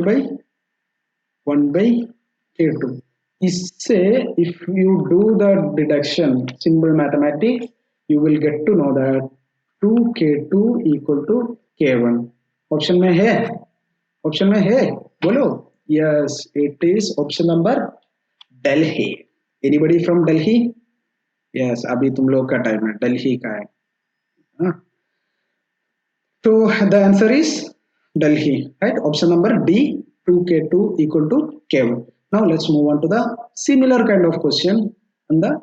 by 1 by K2। इससे if you do the deduction simple mathematics, you will get to know that 2K2 equal to K1। Option में है? Option में है, बोलो। Yes, it is option number Delhi. Anybody from Delhi? Yes, अभी तुम लोग का टाइम है, दिल्ली का है। So the answer is Delhi, right? Option number D, 2k2 equal to k1. Now let's move on to the similar kind of question. And the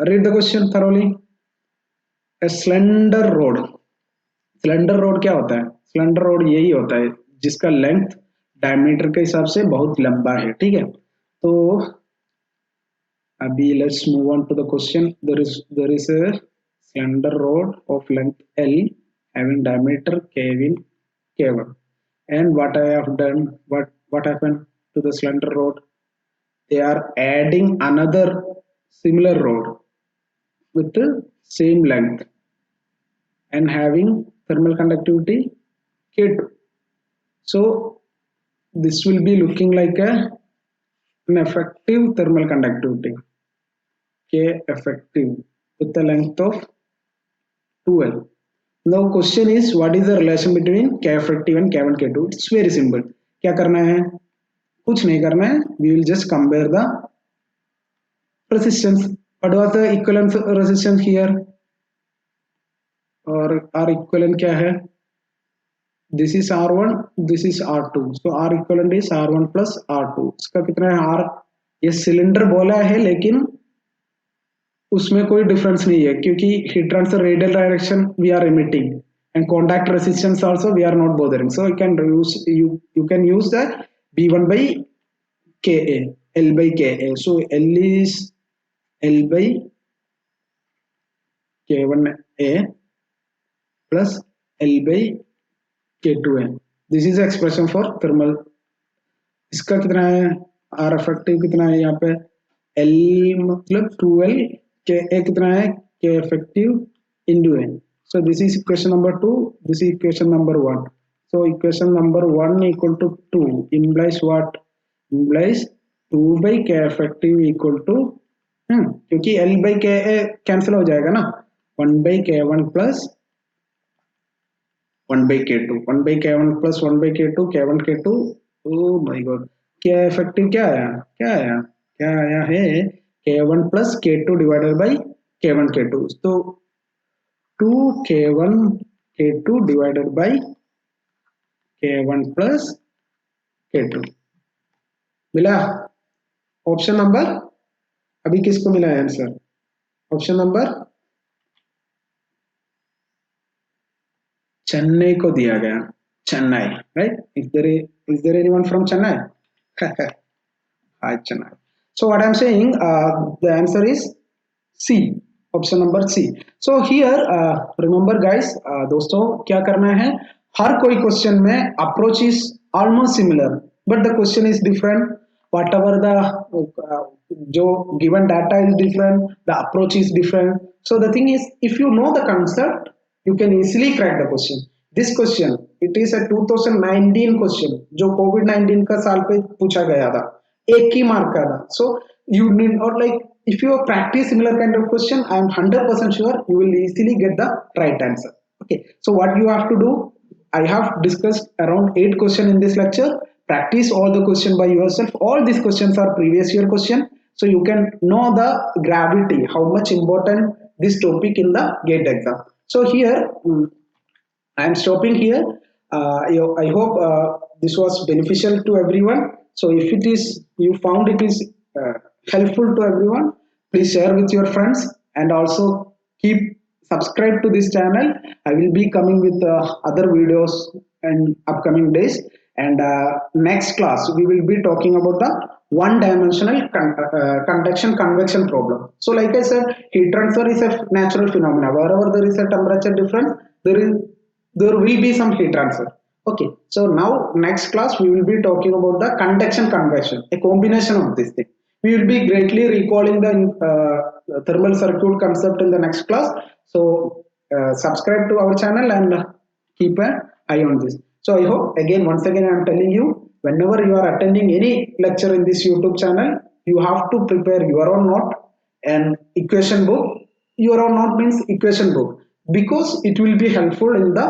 read the question thoroughly. A slender road. Slender road क्या होता है? Slender road यही होता है जिसका length diameter के हिसाब से बहुत लंबा है, ठीक है? तो अभी let's move on to the question. there is a slender rod of length L having diameter K1. And what I have done, what happened to the slender rod? They are adding another similar rod with the same length and having thermal conductivity K2. So this will be looking like an effective thermal conductivity K effective with the length of 2L. Now question is, what is the relation between K effective and K1 K2? It's very simple. क्या करना है? कुछ नहीं करना है. We will just compare the resistance. What was the equivalent resistance here? और R equivalent क्या है? This is R1, this is R2. So R equivalent is R1 plus R2. इसका कितना है R? ये सिलेंडर बोला है लेकिन उसमें कोई डिफरेंस नहीं है क्योंकि heat transfer radial direction we are emitting and contact resistance also we are not bothering. So you can use the B1 by KA, L by KA. So L is L by K1A plus L by K2A. This is the expression for thermal. इसका कितना है? R effective कितना है यहाँ पे? L मतलब 2L, K कितना है? K effective into A. So this is equation number 2. This is equation number 1. So equation number 1 equal to 2 implies what? Implies 2 by K effective equal to क्योंकि L by K cancel हो जाएगा ना, 1 by K1 plus 1 by K2, 1 by K1 plus 1 by K2, K1 K2. oh my god, K effective क्या आया है? K1 plus K2 divided by K1 K2. So 2 K1 K2 divided by K1 plus K2 मिला. Option number अभी किसको मिला है answer? Option number Chennai को दिया गया. Chennai, right? is there anyone from Chennai? Hi Chennai. So what I'm saying, the answer is C, option number C. So here remember guys, दोस्तों क्या करना है? हर कोई क्वेश्चन में approach is almost similar but the question is different. whatever the जो given data is different, the approach is different. So the thing is, if you know the concept, you can easily crack the question. This question, it is a 2019 question जो COVID-19 का साल पे पूछा गया था, एक ही mark का था. So you need not like, if you practice similar kind of question, I am 100% sure you will easily get the right answer. Okay, so what you have to do, I have discussed around 8 questions in this lecture. Practice all the question by yourself. All these questions are previous year question, so you can know the gravity, how much important this topic in the GATE exam. So here I am stopping here. I hope this was beneficial to everyone. So if it is, you found it is helpful to everyone, please share with your friends and also keep subscribe to this channel. I will be coming with other videos in upcoming days. And next class we will be talking about the one-dimensional conduction convection problem. So like I said, heat transfer is a natural phenomena. Wherever there is a temperature difference, there will be some heat transfer. Okay, so now next class we will be talking about the conduction convection, a combination of this thing. We will be greatly recalling the thermal circuit concept in the next class. So subscribe to our channel and keep an eye on this. So I hope, again, once again I am telling you, whenever you are attending any lecture in this YouTube channel, you have to prepare your own note and equation book. Your own note means equation book, because it will be helpful in the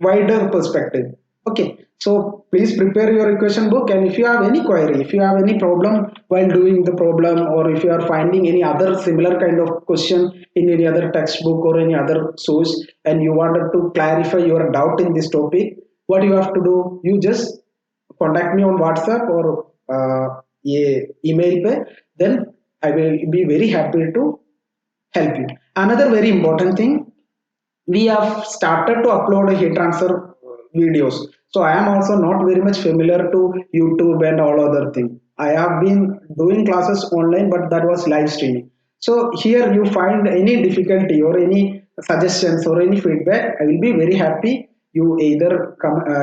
wider perspective. Okay, So please prepare your equation book, and if you have any query, if you have any problem while doing the problem, or if you are finding any other similar kind of question in any other textbook or any other source, and you wanted to clarify your doubt in this topic, what you have to do, you just contact me on WhatsApp or email pe, then I will be very happy to help you. Another very important thing, we have started to upload heat transfer videos. So I am also not very much familiar to YouTube and all other thing. I have been doing classes online, but that was live streaming. So here you find any difficulty or any suggestions or any feedback, I will be very happy. You either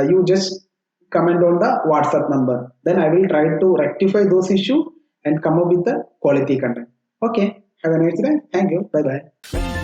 you just comment on the WhatsApp number, then I will try to rectify those issues and come up with the quality content. Okay, have a nice day. Thank you. Bye bye.